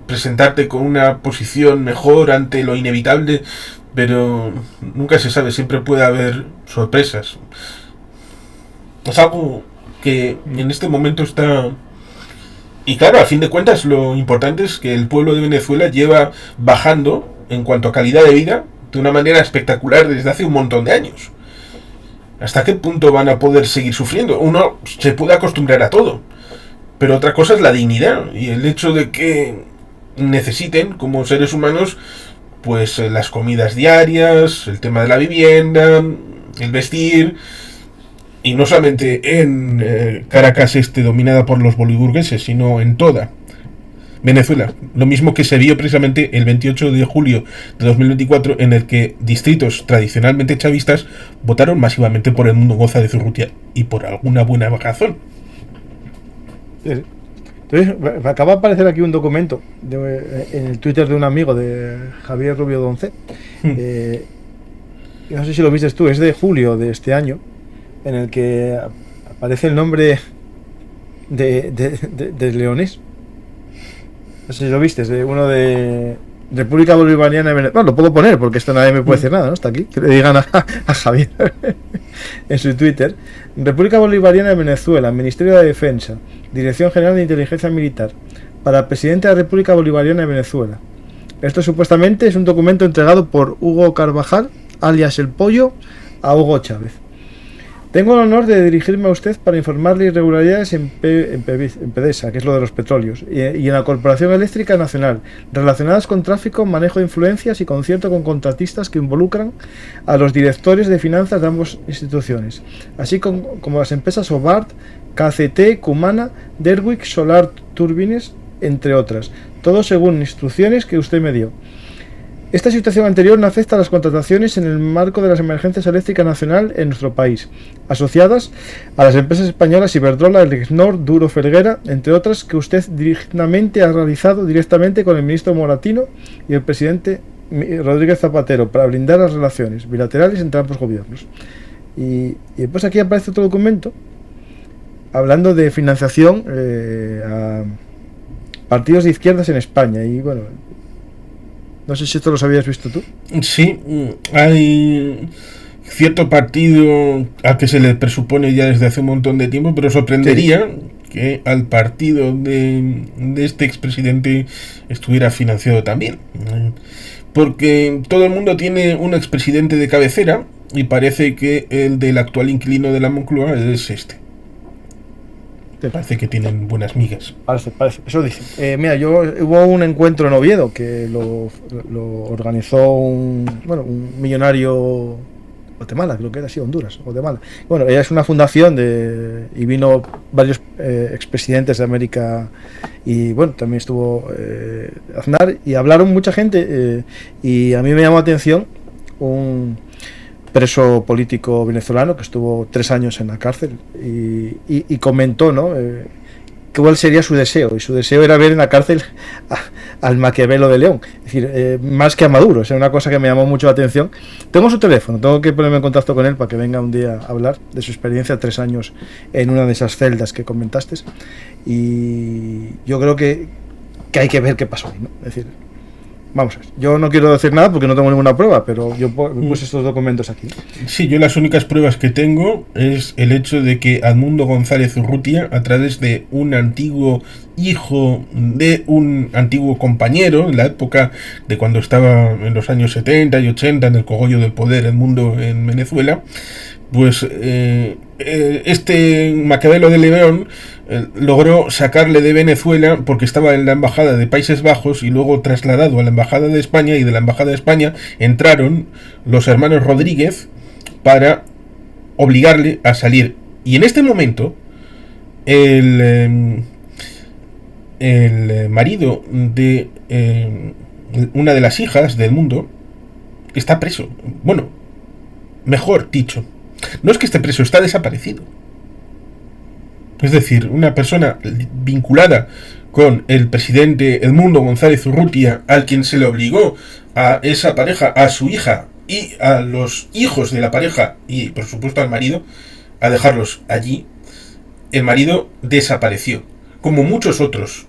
B: presentarte con una posición mejor ante lo inevitable, pero nunca se sabe, siempre puede haber sorpresas. Es algo que en este momento está... Y claro, a fin de cuentas, lo importante es que el pueblo de Venezuela lleva bajando en cuanto a calidad de vida de una manera espectacular desde hace un montón de años. ¿Hasta qué punto van a poder seguir sufriendo? Uno se puede acostumbrar a todo, pero otra cosa es la dignidad y el hecho de que necesiten como seres humanos pues las comidas diarias, el tema de la vivienda, el vestir. Y no solamente en Caracas dominada por los boliburgueses, sino en toda Venezuela. Lo mismo que se vio precisamente el 28 de julio de 2024, en el que distritos tradicionalmente chavistas votaron masivamente por Edmundo González Urrutia, y por alguna buena razón.
A: Entonces, me acaba de aparecer aquí un documento en el Twitter de un amigo de Javier Rubio Donce. No sé si lo viste tú, es de julio de este año, en el que aparece el nombre de Leonés. No sé si lo viste, es de uno de República Bolivariana de Venezuela. Bueno, lo puedo poner porque esto nadie me puede decir nada, ¿no? Está aquí. Que le digan a Javier en su Twitter. República Bolivariana de Venezuela, Ministerio de Defensa, Dirección General de Inteligencia Militar, para el presidente de la República Bolivariana de Venezuela. Esto supuestamente es un documento entregado por Hugo Carvajal, alias El Pollo, a Hugo Chávez. Tengo el honor de dirigirme a usted para informarle irregularidades en PDESA, que es lo de los petróleos, y en la Corporación Eléctrica Nacional, relacionadas con tráfico, manejo de influencias y concierto con contratistas que involucran a los directores de finanzas de ambas instituciones, así como las empresas Obart, KCT, Cumana, Derwick, Solar Turbines, entre otras, todo según instrucciones que usted me dio. Esta situación anterior no afecta a las contrataciones en el marco de las emergencias eléctricas nacional en nuestro país, asociadas a las empresas españolas Iberdrola, Elecnor, Duro Felguera, entre otras, que usted directamente ha realizado directamente con el ministro Moratino y el presidente Rodríguez Zapatero para blindar las relaciones bilaterales entre ambos gobiernos. Y después aquí aparece otro documento hablando de financiación a partidos de izquierdas en España. Y bueno, no sé si esto lo habías visto tú.
B: Sí, hay cierto partido al que se le presupone ya desde hace un montón de tiempo, pero sorprendería que al partido de este expresidente estuviera financiado también. Porque todo el mundo tiene un expresidente de cabecera y parece que el del actual inquilino de la Moncloa es este. Parece que tienen buenas migas.
A: Parece, eso dice. Mira, hubo un encuentro en Oviedo que lo organizó un millonario Guatemala, creo que era así, Honduras, Guatemala. Bueno, ella es una fundación y vino varios expresidentes de América, y bueno, también estuvo Aznar, y hablaron mucha gente, y a mí me llamó la atención un preso político venezolano que estuvo 3 años en la cárcel y comentó, ¿no? cuál sería su deseo, y su deseo era ver en la cárcel al Maquiavelo de León, es decir, más que a Maduro. Es una cosa que me llamó mucho la atención. Tengo su teléfono, tengo que ponerme en contacto con él para que venga un día a hablar de su experiencia, 3 años en una de esas celdas que comentaste, y yo creo que hay que ver qué pasó ahí, ¿no? Es decir, vamos a ver, yo no quiero decir nada porque no tengo ninguna prueba, pero yo puse estos documentos aquí.
B: Sí, yo las únicas pruebas que tengo es el hecho de que Edmundo González Urrutia, a través de un antiguo hijo de un antiguo compañero, en la época de cuando estaba en los años 70 y 80 en el cogollo del poder Edmundo en Venezuela, pues este Maquiavelo de León logró sacarle de Venezuela porque estaba en la embajada de Países Bajos y luego trasladado a la embajada de España, y de la embajada de España entraron los hermanos Rodríguez para obligarle a salir. Y en este momento el marido de una de las hijas del mundo está preso. Bueno, mejor dicho, no es que esté preso, está desaparecido. Es decir, una persona vinculada con el presidente Edmundo González Urrutia, al quien se le obligó a esa pareja, a su hija y a los hijos de la pareja, y por supuesto al marido, a dejarlos allí. El marido desapareció, como muchos otros.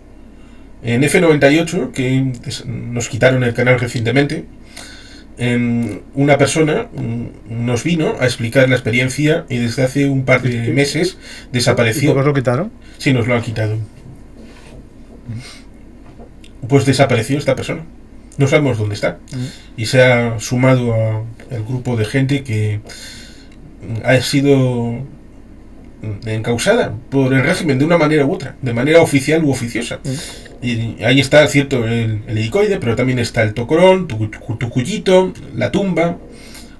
B: En F98, que nos quitaron el canal recientemente, una persona nos vino a explicar la experiencia y desde hace un par de meses desapareció.
A: ¿Y por qué os lo quitaron?
B: Sí, nos lo han quitado. Pues desapareció esta persona. No sabemos dónde está. Y se ha sumado al grupo de gente que ha sido encausada por el régimen de una manera u otra, de manera oficial u oficiosa. Y ahí está, cierto, el helicoide, pero también está el tocorón, Tucuyito, la tumba,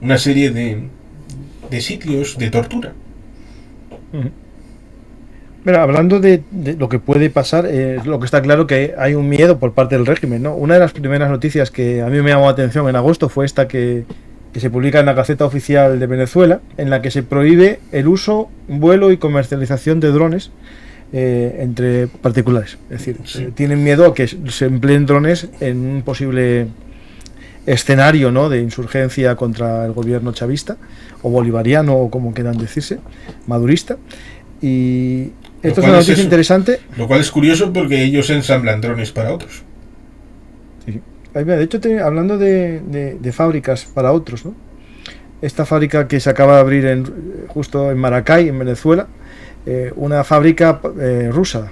B: una serie de sitios de tortura.
A: Mira, hablando de lo que puede pasar, lo que está claro que hay un miedo por parte del régimen, ¿no? Una de las primeras noticias que a mí me llamó la atención en agosto fue esta que se publica en la Gaceta Oficial de Venezuela, en la que se prohíbe el uso, vuelo y comercialización de drones entre particulares. Es decir,
B: Sí.
A: tienen miedo a que se empleen drones en un posible escenario, ¿no?, de insurgencia contra el gobierno chavista o bolivariano, o como quieran decirse, madurista. Y esto es una noticia interesante.
B: Lo cual es curioso porque ellos ensamblan drones para otros.
A: Sí. De hecho, hablando de fábricas para otros, ¿no? Esta fábrica que se acaba de abrir justo en Maracay, en Venezuela, una fábrica rusa.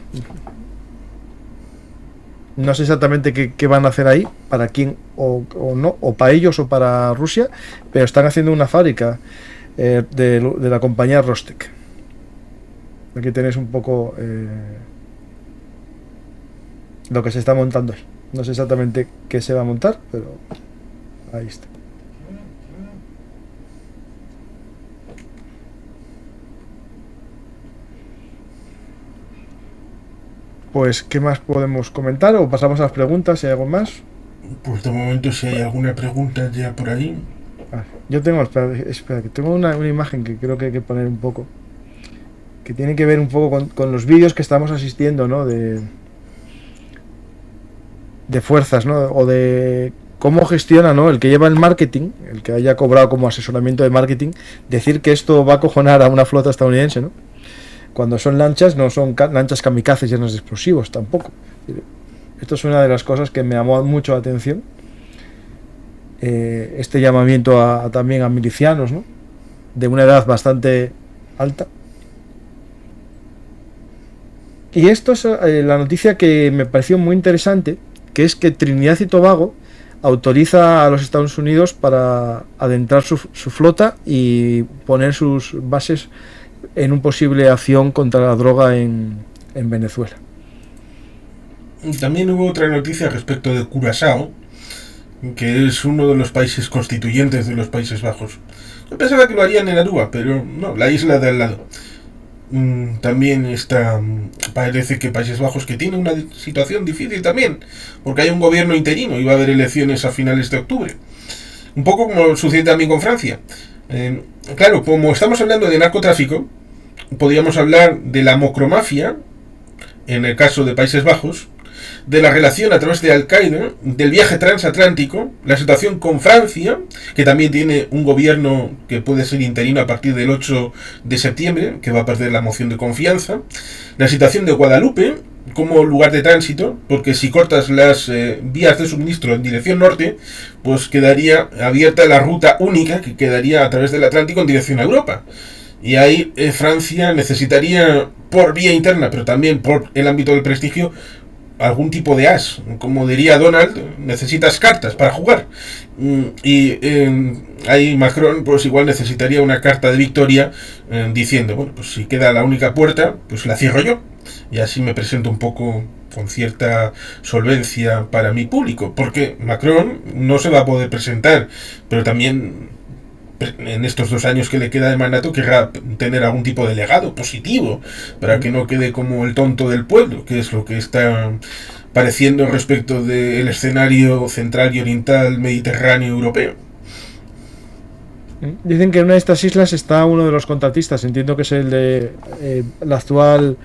A: No sé exactamente qué van a hacer ahí, para quién o no, o para ellos o para Rusia, pero están haciendo una fábrica de la compañía Rostec. Aquí tenéis un poco lo que se está montando ahí. No sé exactamente qué se va a montar, pero ahí está. Pues, ¿qué más podemos comentar? ¿O pasamos a las preguntas? Si hay algo más.
B: Pues de momento, si hay alguna pregunta ya por ahí.
A: Yo tengo, espera, que tengo una imagen que creo que hay que poner un poco, que tiene que ver un poco con los vídeos que estamos asistiendo, ¿no? De fuerzas, ¿no? O de cómo gestiona, ¿no?, el que lleva el marketing, el que haya cobrado como asesoramiento de marketing, decir que esto va a acojonar a una flota estadounidense, ¿no? Cuando son lanchas, no son lanchas kamikazes llenas de explosivos tampoco. Esto es una de las cosas que me llamó mucho la atención. Este llamamiento también a milicianos, ¿no?, de una edad bastante alta. Y esto es la noticia que me pareció muy interesante, que es que Trinidad y Tobago autoriza a los Estados Unidos para adentrar su flota y poner sus bases en una posible acción contra la droga en Venezuela.
B: También hubo otra noticia respecto de Curazao, que es uno de los países constituyentes de los Países Bajos. Yo pensaba que lo harían en Aruba, pero no, la isla de al lado. También está, parece que Países Bajos, que tiene una situación difícil también, porque hay un gobierno interino y va a haber elecciones a finales de octubre. Un poco como sucede también con Francia. Claro, como estamos hablando de narcotráfico, podríamos hablar de la mocromafia, en el caso de Países Bajos, de la relación a través de Al-Qaeda, del viaje transatlántico, la situación con Francia, que también tiene un gobierno que puede ser interino a partir del 8 de septiembre, que va a perder la moción de confianza, la situación de Guadalupe como lugar de tránsito, porque si cortas las vías de suministro en dirección norte, pues quedaría abierta la ruta única que quedaría a través del Atlántico en dirección a Europa. Y ahí Francia necesitaría, por vía interna, pero también por el ámbito del prestigio, algún tipo de as. Como diría Donald, necesitas cartas para jugar. Y ahí Macron pues igual necesitaría una carta de victoria diciendo, bueno, pues si queda la única puerta, pues la cierro yo. Y así me presento un poco con cierta solvencia para mi público. Porque Macron no se va a poder presentar, pero también en estos 2 años que le queda de mandato querrá tener algún tipo de legado positivo para que no quede como el tonto del pueblo, que es lo que está pareciendo respecto del escenario central y oriental mediterráneo europeo.
A: Dicen que en una de estas islas está uno de los contratistas, entiendo que es el de la actual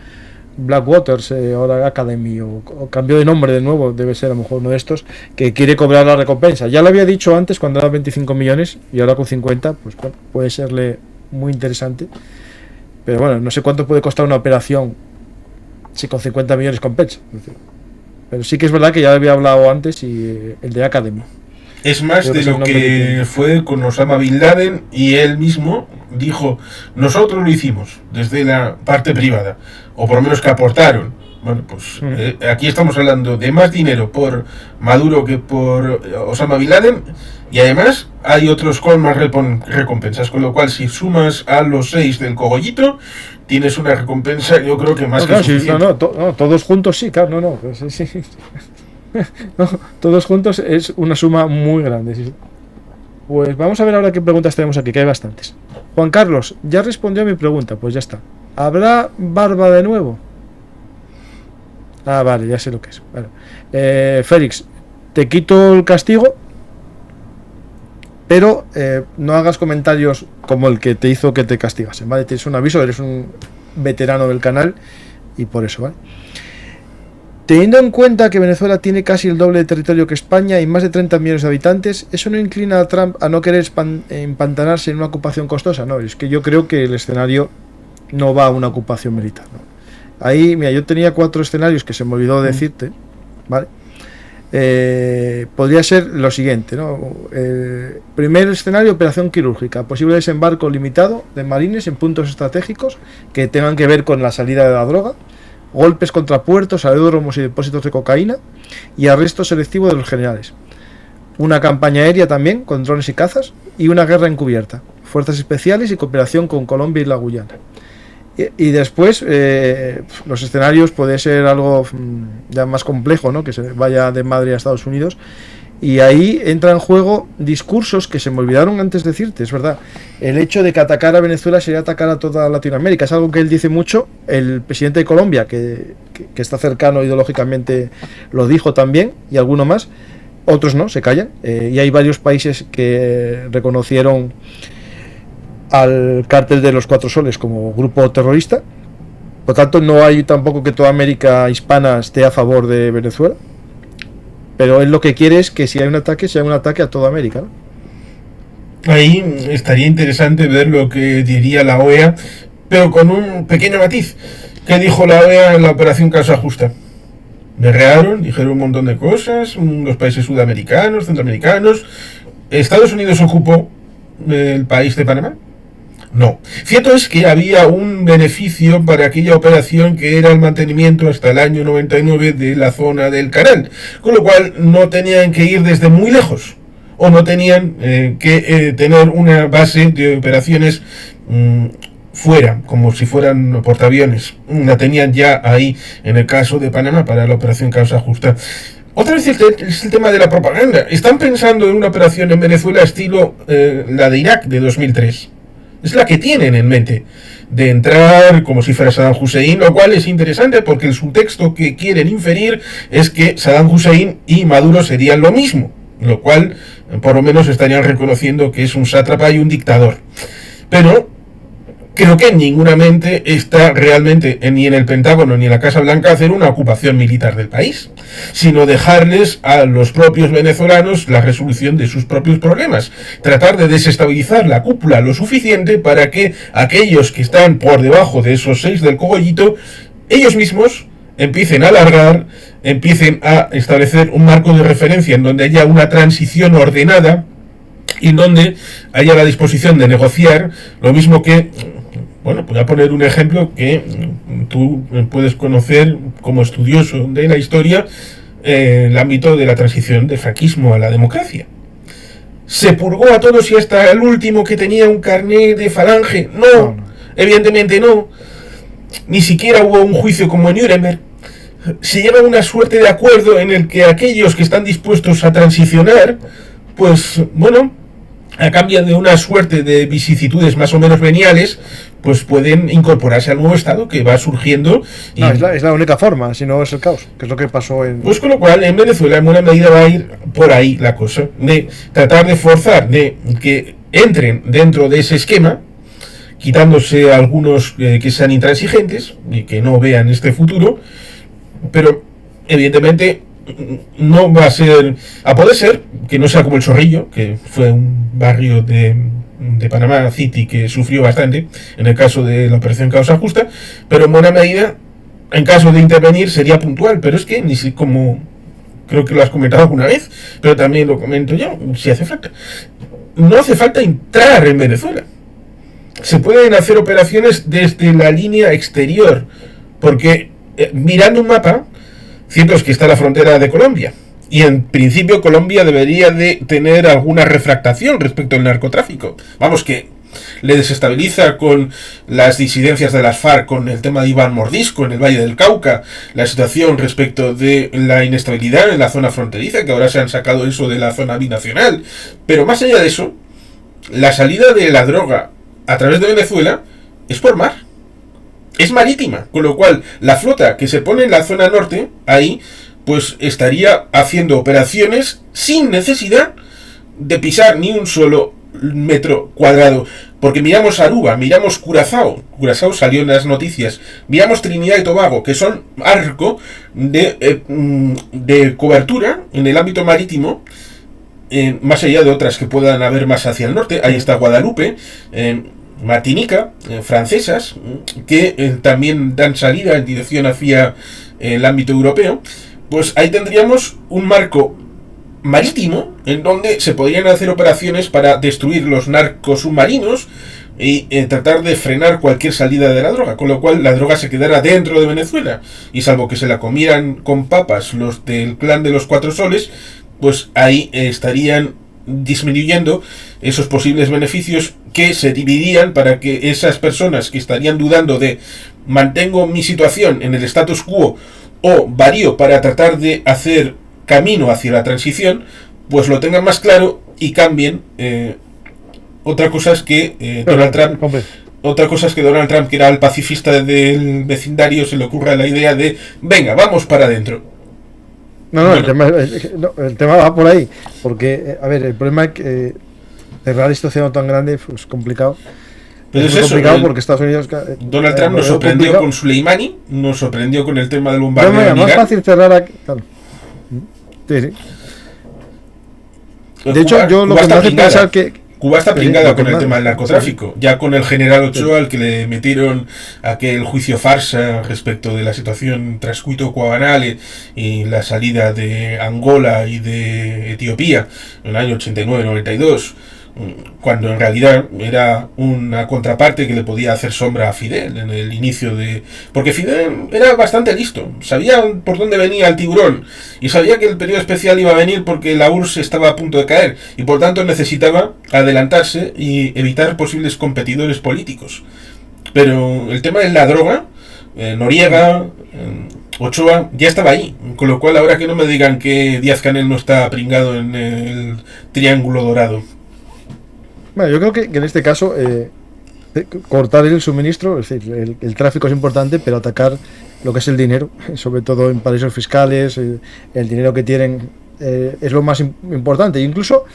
A: Blackwaters, ahora Academy, o cambió de nombre de nuevo, debe ser a lo mejor uno de estos, que quiere cobrar la recompensa. Ya lo había dicho antes cuando era 25 millones y ahora con 50, pues bueno, puede serle muy interesante. Pero bueno, no sé cuánto puede costar una operación si con 50 millones compensa. Pero sí que es verdad que ya había hablado antes y el de Academy.
B: Es más de lo que fue con Osama Bin Laden, y él mismo dijo, nosotros lo hicimos desde la parte privada, o por lo menos que aportaron. Bueno, pues aquí estamos hablando de más dinero por Maduro que por Osama Bin Laden, Y además hay otros con más recompensas, con lo cual si sumas a los 6 del cogollito, tienes una recompensa, yo creo que más
A: No,
B: que
A: claro, sí,
B: suficiente.
A: no, todos juntos sí, claro, no, pues sí, sí. No, todos juntos es una suma muy grande. Sí. Pues vamos a ver ahora qué preguntas tenemos aquí, que hay bastantes. Juan Carlos, ya respondió a mi pregunta, pues ya está. ¿Habrá barba de nuevo? Ah, vale, ya sé lo que es. Vale. Félix, te quito el castigo, pero no hagas comentarios como el que te hizo que te castigasen, ¿vale? Tienes un aviso, eres un veterano del canal y por eso, ¿vale? Teniendo en cuenta que Venezuela tiene casi el doble de territorio que España y más de 30 millones de habitantes, ¿eso no inclina a Trump a no querer empantanarse en una ocupación costosa? No, es que yo creo que el escenario no va a una ocupación militar, ¿no? Ahí, mira, yo tenía 4 escenarios que se me olvidó decirte, ¿vale? Podría ser lo siguiente, ¿no? Primer escenario, operación quirúrgica, posible desembarco limitado de marines en puntos estratégicos que tengan que ver con la salida de la droga, golpes contra puertos, aeródromos y depósitos de cocaína y arresto selectivo de los generales. Una campaña aérea también, con drones y cazas, y una guerra encubierta, fuerzas especiales y cooperación con Colombia y la Guyana. Y después los escenarios puede ser algo ya más complejo, ¿no? Que se vaya de Madrid a Estados Unidos. Y ahí entra en juego discursos que se me olvidaron antes de decirte, es verdad. El hecho de que atacar a Venezuela sería atacar a toda Latinoamérica. Es algo que él dice mucho. El presidente de Colombia, que está cercano ideológicamente, lo dijo también, y alguno más. Otros no, se callan. Y hay varios países que reconocieron al cártel de los Cuatro Soles como grupo terrorista. Por tanto, no hay tampoco que toda América hispana esté a favor de Venezuela. Pero él lo que quiere es que si hay un ataque, sea un ataque a toda América, ¿no?
B: Ahí estaría interesante ver lo que diría la OEA, pero con un pequeño matiz. ¿Qué dijo la OEA en la operación Causa Justa? Berrearon, dijeron un montón de cosas, los países sudamericanos, centroamericanos. ¿Estados Unidos ocupó el país de Panamá? No. Cierto es que había un beneficio para aquella operación que era el mantenimiento hasta el año 99 de la zona del canal, con lo cual no tenían que ir desde muy lejos o no tenían que tener una base de operaciones fuera, como si fueran portaaviones. La tenían ya ahí en el caso de Panamá para la operación Causa Justa. Otra vez es el tema de la propaganda. Están pensando en una operación en Venezuela estilo la de Irak de 2003. Es la que tienen en mente, de entrar como si fuera Saddam Hussein, lo cual es interesante porque el subtexto que quieren inferir es que Saddam Hussein y Maduro serían lo mismo, lo cual por lo menos estarían reconociendo que es un sátrapa y un dictador. Pero creo que en ninguna mente está realmente ni en el Pentágono ni en la Casa Blanca hacer una ocupación militar del país, sino dejarles a los propios venezolanos la resolución de sus propios problemas, tratar de desestabilizar la cúpula lo suficiente para que aquellos que están por debajo de esos 6 del cogollito, ellos mismos empiecen a alargar, empiecen a establecer un marco de referencia en donde haya una transición ordenada y en donde haya la disposición de negociar, lo mismo que, bueno, voy a poner un ejemplo que tú puedes conocer como estudioso de la historia, el ámbito de la transición del franquismo a la democracia. ¿Se purgó a todos y hasta el último que tenía un carnet de falange? No, evidentemente no. Ni siquiera hubo un juicio como en Nuremberg. Se lleva una suerte de acuerdo en el que aquellos que están dispuestos a transicionar, pues bueno, a cambio de una suerte de vicisitudes más o menos veniales, pues pueden incorporarse al nuevo estado que va surgiendo. Y
A: no, es la única forma, si no es el caos, que es lo que pasó en...
B: Pues con lo cual en Venezuela en buena medida va a ir por ahí la cosa, de tratar de forzar, de que entren dentro de ese esquema, quitándose a algunos que sean intransigentes y que no vean este futuro, pero evidentemente no va a ser, a poder ser que no sea como el Zorrillo, que fue un barrio de Panamá City que sufrió bastante en el caso de la operación Causa Justa, pero en buena medida en caso de intervenir sería puntual, pero es que ni si, como creo que lo has comentado alguna vez, pero también lo comento yo, si hace falta, no hace falta entrar en Venezuela, se pueden hacer operaciones desde la línea exterior, porque mirando un mapa, cierto es que está la frontera de Colombia Y en principio Colombia debería de tener alguna refractación respecto al narcotráfico. Vamos, que le desestabiliza con las disidencias de las FARC, con el tema de Iván Mordisco en el Valle del Cauca, la situación respecto de la inestabilidad en la zona fronteriza, que ahora se han sacado eso de la zona binacional. Pero más allá de eso, la salida de la droga a través de Venezuela es por mar. Es marítima, con lo cual la flota que se pone en la zona norte, ahí, pues estaría haciendo operaciones sin necesidad de pisar ni un solo metro cuadrado. Porque miramos Aruba, miramos Curazao salió en las noticias, miramos Trinidad y Tobago, que son arco de cobertura en el ámbito marítimo, más allá de otras que puedan haber más hacia el norte. Ahí está Guadalupe, Martinica, francesas, que también dan salida en dirección hacia el ámbito europeo. Pues ahí tendríamos un marco marítimo en donde se podrían hacer operaciones para destruir los narcos submarinos y tratar de frenar cualquier salida de la droga, con lo cual la droga se quedará dentro de Venezuela, y salvo que se la comieran con papas los del clan de los Cuatro Soles, pues ahí estarían disminuyendo esos posibles beneficios que se dividían para que esas personas que estarían dudando de mantengo mi situación en el status quo o varío para tratar de hacer camino hacia la transición, pues lo tengan más claro y cambien. Otra cosa es que Donald Trump, que era el pacifista del vecindario, se le ocurra la idea de venga, vamos para adentro.
A: No, el tema va por ahí, porque, a ver, el problema es que cerrar esta situación tan grande es pues, complicado.
B: Pero es
A: complicado porque Estados Unidos...
B: Donald Trump nos sorprendió complicado. Con Soleimani, nos sorprendió con el tema del bombardeo en Irak.
A: Más fácil cerrar aquí... Claro. Sí. De hecho, yo lo que me hace pensar que...
B: Cuba está pringada con el tema del narcotráfico, ya con el general Ochoa, al que le metieron aquel juicio farsa respecto de la situación tras Cuito Cuabanal y la salida de Angola y de Etiopía en el año 89-92, cuando en realidad era una contraparte que le podía hacer sombra a Fidel en el inicio de... Porque Fidel era bastante listo, sabía por dónde venía el tiburón y sabía que el periodo especial iba a venir porque la URSS estaba a punto de caer y por tanto necesitaba adelantarse y evitar posibles competidores políticos. Pero el tema de la droga, Noriega, Ochoa ya estaba ahí, con lo cual ahora que no me digan que Díaz-Canel no está pringado en el Triángulo Dorado.
A: Bueno, yo creo que en este caso cortar el suministro, es decir, el tráfico es importante, pero atacar lo que es el dinero, sobre todo en paraísos fiscales, el dinero que tienen es lo más importante. Incluso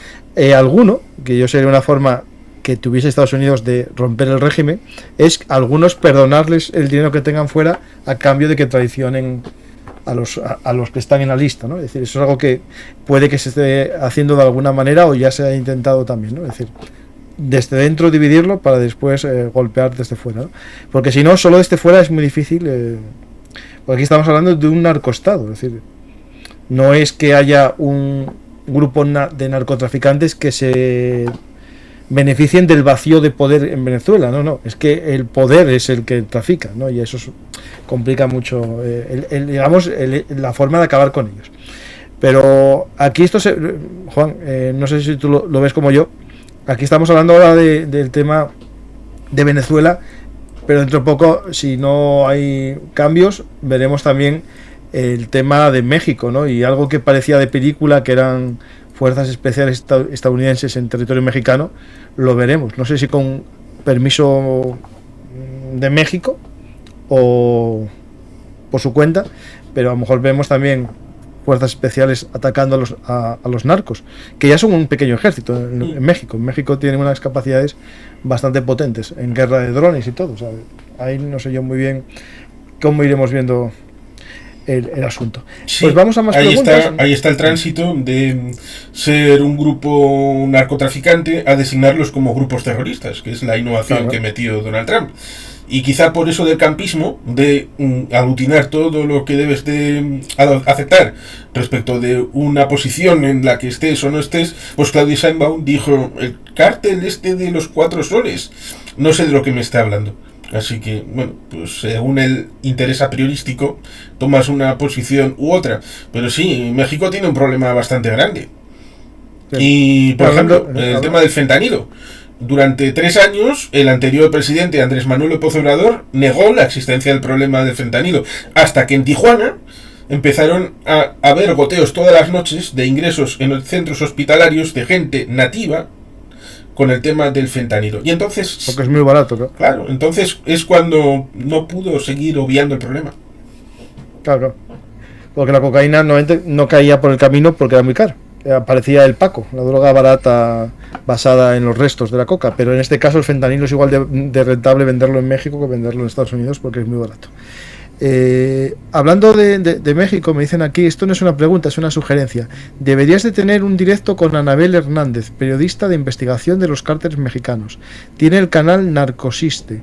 A: alguno, que yo sería una forma que tuviese Estados Unidos de romper el régimen, es algunos perdonarles el dinero que tengan fuera a cambio de que traicionen a los que están en la lista, ¿no? Es decir, eso es algo que puede que se esté haciendo de alguna manera o ya se ha intentado también, ¿no? Es decir, desde dentro dividirlo para después golpear desde fuera, ¿no? Porque si no, solo desde fuera es muy difícil, porque aquí estamos hablando de un narcoestado, es decir, no es que haya un grupo de narcotraficantes que se beneficien del vacío de poder en Venezuela, no, es que el poder es el que trafica, ¿no? Y eso complica mucho la forma de acabar con ellos. Pero aquí Juan, no sé si tú lo ves como yo. Aquí estamos hablando ahora del tema de Venezuela, pero dentro de poco, si no hay cambios, veremos también el tema de México, ¿no? Y algo que parecía de película, que eran fuerzas especiales estadounidenses en territorio mexicano, lo veremos. No sé si con permiso de México o por su cuenta, pero a lo mejor vemos también fuerzas especiales atacando a los narcos, que ya son un pequeño ejército en México. En México tienen unas capacidades bastante potentes en guerra de drones y todo, ¿sabes? Ahí no sé yo muy bien cómo iremos viendo el asunto. Sí, pues vamos a más preguntas.
B: Ahí está el tránsito de ser un grupo narcotraficante a designarlos como grupos terroristas, que es la innovación que metió Donald Trump. Y quizá por eso del campismo, de aglutinar todo lo que debes de aceptar respecto de una posición en la que estés o no estés, pues Claudia Sheinbaum dijo, el cártel de los Cuatro Soles, no sé de lo que me está hablando. Así que, bueno, pues según el interés a priorístico, tomas una posición u otra. Pero sí, México tiene un problema bastante grande.
A: Sí.
B: Y, por
A: Hablando,
B: ejemplo, el tema del fentanilo. Durante 3 años, el anterior presidente Andrés Manuel López Obrador negó la existencia del problema del fentanilo, hasta que en Tijuana empezaron a haber goteos todas las noches de ingresos en los centros hospitalarios de gente nativa con el tema del fentanilo. Y entonces,
A: porque es muy barato, ¿no?
B: claro, entonces es cuando no pudo seguir obviando el problema.
A: Claro. Porque la cocaína no caía por el camino porque era muy caro. Aparecía el paco, la droga barata basada en los restos de la coca, pero en este caso el fentanilo es igual de rentable venderlo en México que venderlo en Estados Unidos porque es muy barato. Hablando de México, me dicen aquí, esto no es una pregunta, es una sugerencia. Deberías de tener un directo con Anabel Hernández, periodista de investigación de los cárteles mexicanos. Tiene el canal Narcosiste.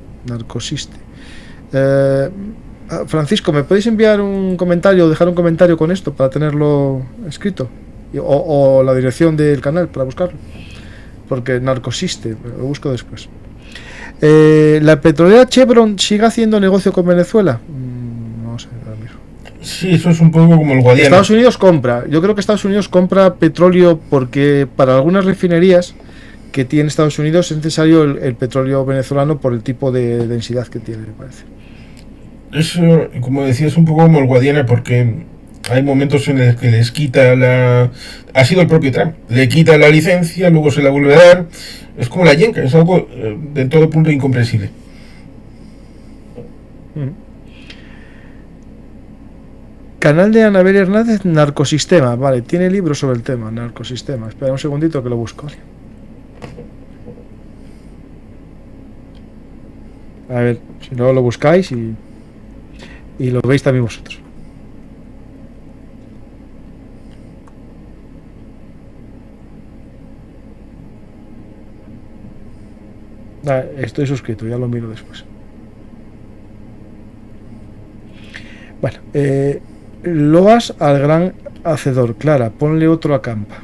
A: Francisco, ¿me podéis enviar un comentario o dejar un comentario con esto para tenerlo escrito? O la dirección del canal para buscarlo. Porque Narcosiste, lo busco después. ¿La petrolera Chevron sigue haciendo negocio con Venezuela? No sé, ahora mismo.
B: Sí, eso es un poco como el Guadiana.
A: Estados Unidos compra. Yo creo que Estados Unidos compra petróleo porque para algunas refinerías que tiene Estados Unidos es necesario el petróleo venezolano por el tipo de densidad que tiene, me parece.
B: Eso, como decía, es un poco como el Guadiana, porque hay momentos en los que les quita la... Ha sido el propio Trump. Le quita la licencia, luego se la vuelve a dar. Es como la yenca, es algo de todo punto incomprensible.
A: Canal de Anabel Hernández, Narcosistema. Vale, tiene libros sobre el tema, Narcosistema. Espera un segundito que lo busco. A ver, si luego lo buscáis y lo veis también vosotros. Estoy suscrito, ya lo miro después. Bueno, loas al gran hacedor. Clara, ponle otro a Campa.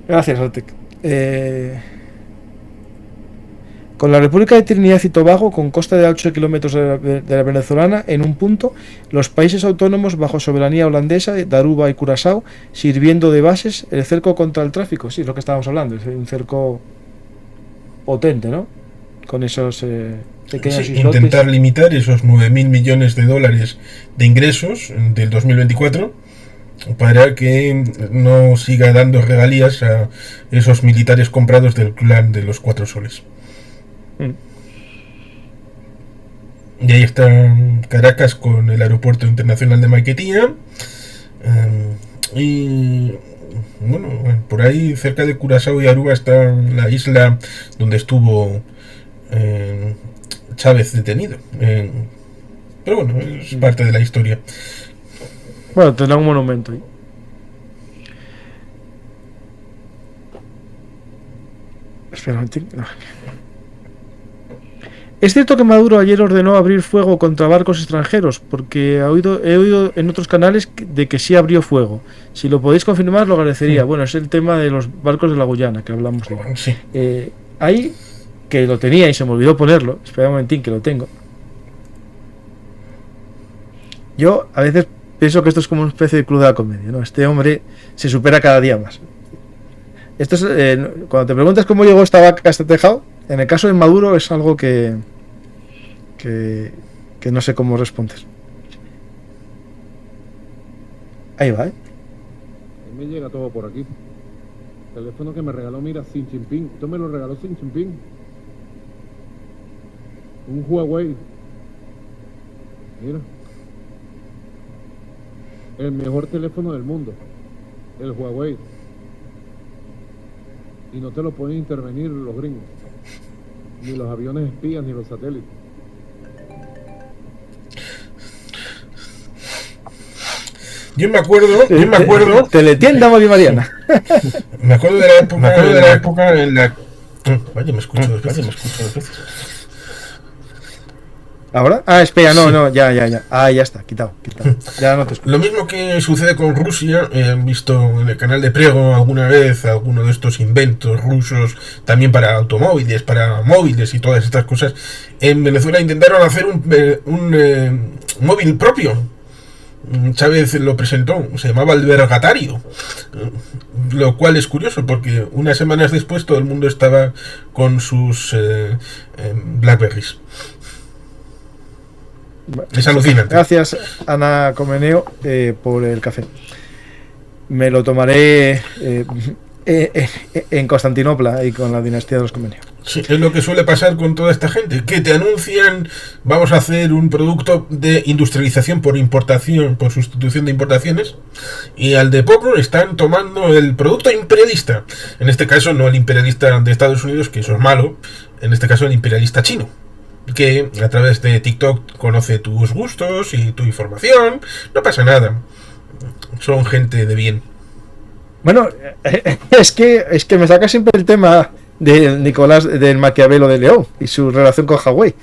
A: Gracias, Artec. Con la República de Trinidad y Tobago, con costa de 8 kilómetros de la venezolana, en un punto, los países autónomos bajo soberanía holandesa de Aruba y Curazao, sirviendo de bases el cerco contra el tráfico. Sí, es lo que estábamos hablando, es un cerco potente, ¿no? Con esos pequeños islotes.
B: Intentar limitar esos 9.000 millones de dólares de ingresos del 2024 para que no siga dando regalías a esos militares comprados del clan de los Cuatro Soles. Y ahí está Caracas con el aeropuerto internacional de Maiquetía. Y bueno, por ahí cerca de Curazao y Aruba está la isla donde estuvo Chávez detenido. Pero bueno, es parte de la historia.
A: Bueno, tendrá un monumento ahí. Espera un momento. ¿Es cierto que Maduro ayer ordenó abrir fuego contra barcos extranjeros? Porque he oído en otros canales de que sí abrió fuego. Si lo podéis confirmar, lo agradecería. Sí. Bueno, es el tema de los barcos de la Guyana, que hablamos de.
B: Sí.
A: Hay, que lo tenía y se me olvidó ponerlo. Espera un momentín que lo tengo. Yo a veces pienso que esto es como una especie de club de la comedia, ¿no? Este hombre se supera cada día más. Esto es, cuando te preguntas cómo llegó esta vaca a este tejado, en el caso de Maduro es algo que no sé cómo responder. Ahí va,
C: Me llega todo por aquí. El teléfono que me regaló, mira, Xi Jinping. Esto me lo regaló Xi Jinping. Un Huawei. Mira. El mejor teléfono del mundo. El Huawei. Y no te lo pueden intervenir los gringos. Ni los aviones espías, ni los satélites.
B: Yo me acuerdo.
A: Teletienda Bolivariana.
B: Me acuerdo de la época en la. Vaya, me escucho dos veces.
A: ¿Ahora? Ah, espera,
B: Sí.
A: no, ya. Ah, ya está, quitado. Ya no te escucho.
B: Lo mismo que sucede con Rusia, han visto en el canal de Prego alguna vez alguno de estos inventos rusos, también para automóviles, para móviles y todas estas cosas. En Venezuela intentaron hacer un móvil propio. Chávez lo presentó, se llamaba Albergatario, lo cual es curioso porque unas semanas después todo el mundo estaba con sus Blackberries. Es alucinante.
A: Gracias, Ana Comeneo, por el café. Me lo tomaré en Constantinopla y con la dinastía de los Comeneo.
B: Sí, es lo que suele pasar con toda esta gente, que te anuncian, vamos a hacer un producto de industrialización por importación, por sustitución de importaciones, y al de poco están tomando el producto imperialista. En este caso no el imperialista de Estados Unidos, que eso es malo, en este caso el imperialista chino, que a través de TikTok conoce tus gustos y tu información, no pasa nada, son gente de bien.
A: Bueno, es que me saca siempre el tema de Nicolás, del Maquiavelo de León y su relación con Hawái.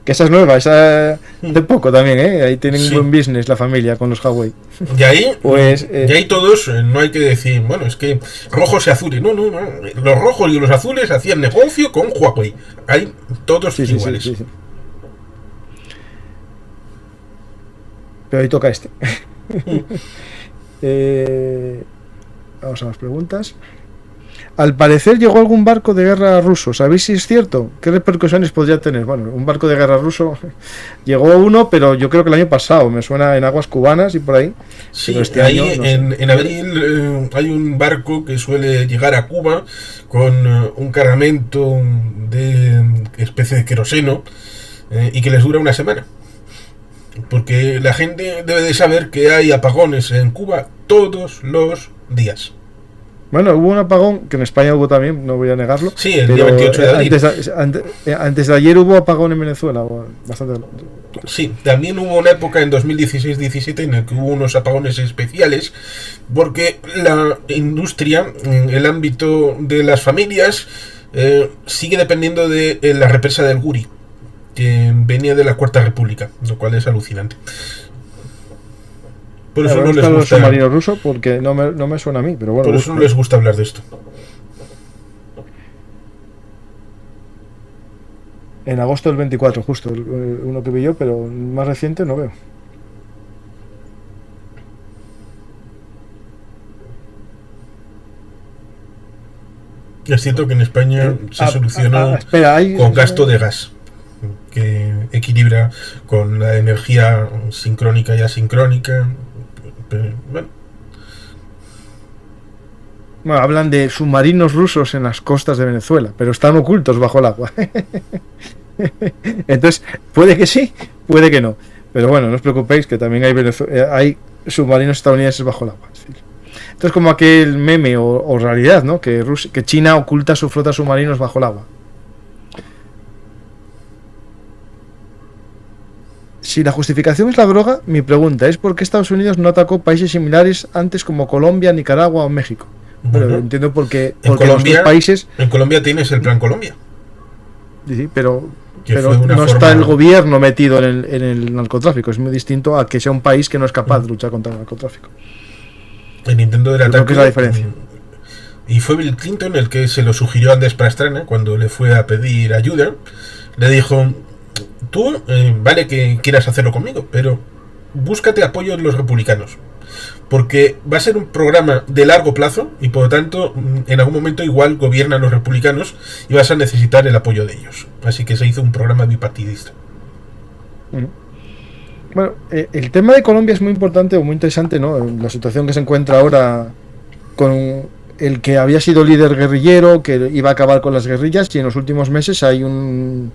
A: Que esa es nueva, esa de poco también, ¿eh? Ahí tienen
B: Sí.
A: un buen business la familia con los Hawái.
B: Y ahí,
A: Pues,
B: y ahí todos, no hay que decir, bueno, es que rojos y azules, no, los rojos y los azules hacían negocio con Huawei. Ahí todos
A: sí.
B: iguales.
A: Pero ahí toca este. Vamos a las preguntas. Al parecer llegó algún barco de guerra ruso. ¿Sabéis si es cierto? ¿Qué repercusiones podría tener? Bueno, un barco de guerra ruso llegó uno, pero yo creo que el año pasado, me suena en aguas cubanas y por ahí.
B: Sí,
A: Pero este
B: ahí
A: año, no sé.
B: en abril hay un barco que suele llegar a Cuba con un cargamento de especie de queroseno y que les dura una semana. Porque la gente debe de saber que hay apagones en Cuba todos los días.
A: Bueno, hubo un apagón, que en España hubo también, no voy a negarlo.
B: Sí, el
A: pero
B: día 28 de abril.
A: antes de ayer hubo apagón en Venezuela, bastante.
B: Sí, también hubo una época en 2016-17 en la que hubo unos apagones especiales porque la industria, en el ámbito de las familias, sigue dependiendo de la represa del Guri, que venía de la Cuarta República, lo cual es alucinante. Por eso no les
A: los
B: gusta,
A: submarinos rusos, porque no me suena a mí, pero bueno.
B: por eso no les gusta hablar de esto.
A: En agosto del 24, justo, uno que vi yo, pero más reciente no veo.
B: Es cierto que en España se solucionó
A: espera,
B: con gasto de gas, que equilibra con la energía sincrónica y asincrónica. Pero, bueno,
A: Bueno, hablan de submarinos rusos en las costas de Venezuela, pero están ocultos bajo el agua. Entonces, puede que sí, puede que no. Pero bueno, no os preocupéis que también hay submarinos estadounidenses bajo el agua. Esto es como aquel meme o realidad, ¿no? Que China oculta su flota de submarinos bajo el agua. Si la justificación es la droga, mi pregunta es ¿por qué Estados Unidos no atacó países similares antes como Colombia, Nicaragua o México? Bueno,
B: bueno,
A: entiendo porque
B: en
A: los
B: Colombia,
A: dos países,
B: en Colombia tienes el Plan Colombia,
A: sí, pero
B: que
A: pero
B: fue una
A: no está
B: forma-
A: el gobierno metido en el narcotráfico. Es muy distinto a que sea un país que no es capaz de luchar contra el narcotráfico.
B: el intento del
A: Yo creo
B: ataque.
A: que es la diferencia.
B: Y fue Bill Clinton el que se lo sugirió a Andrés Pastrana cuando le fue a pedir ayuda. Le dijo, tú, vale que quieras hacerlo conmigo, pero búscate apoyo de los republicanos. Porque va a ser un programa de largo plazo y por lo tanto en algún momento igual gobiernan los republicanos y vas a necesitar el apoyo de ellos. Así que se hizo un programa bipartidista.
A: Bueno, el tema de Colombia es muy importante o muy interesante, ¿no? La situación que se encuentra ahora con el que había sido líder guerrillero, que iba a acabar con las guerrillas, y en los últimos meses hay un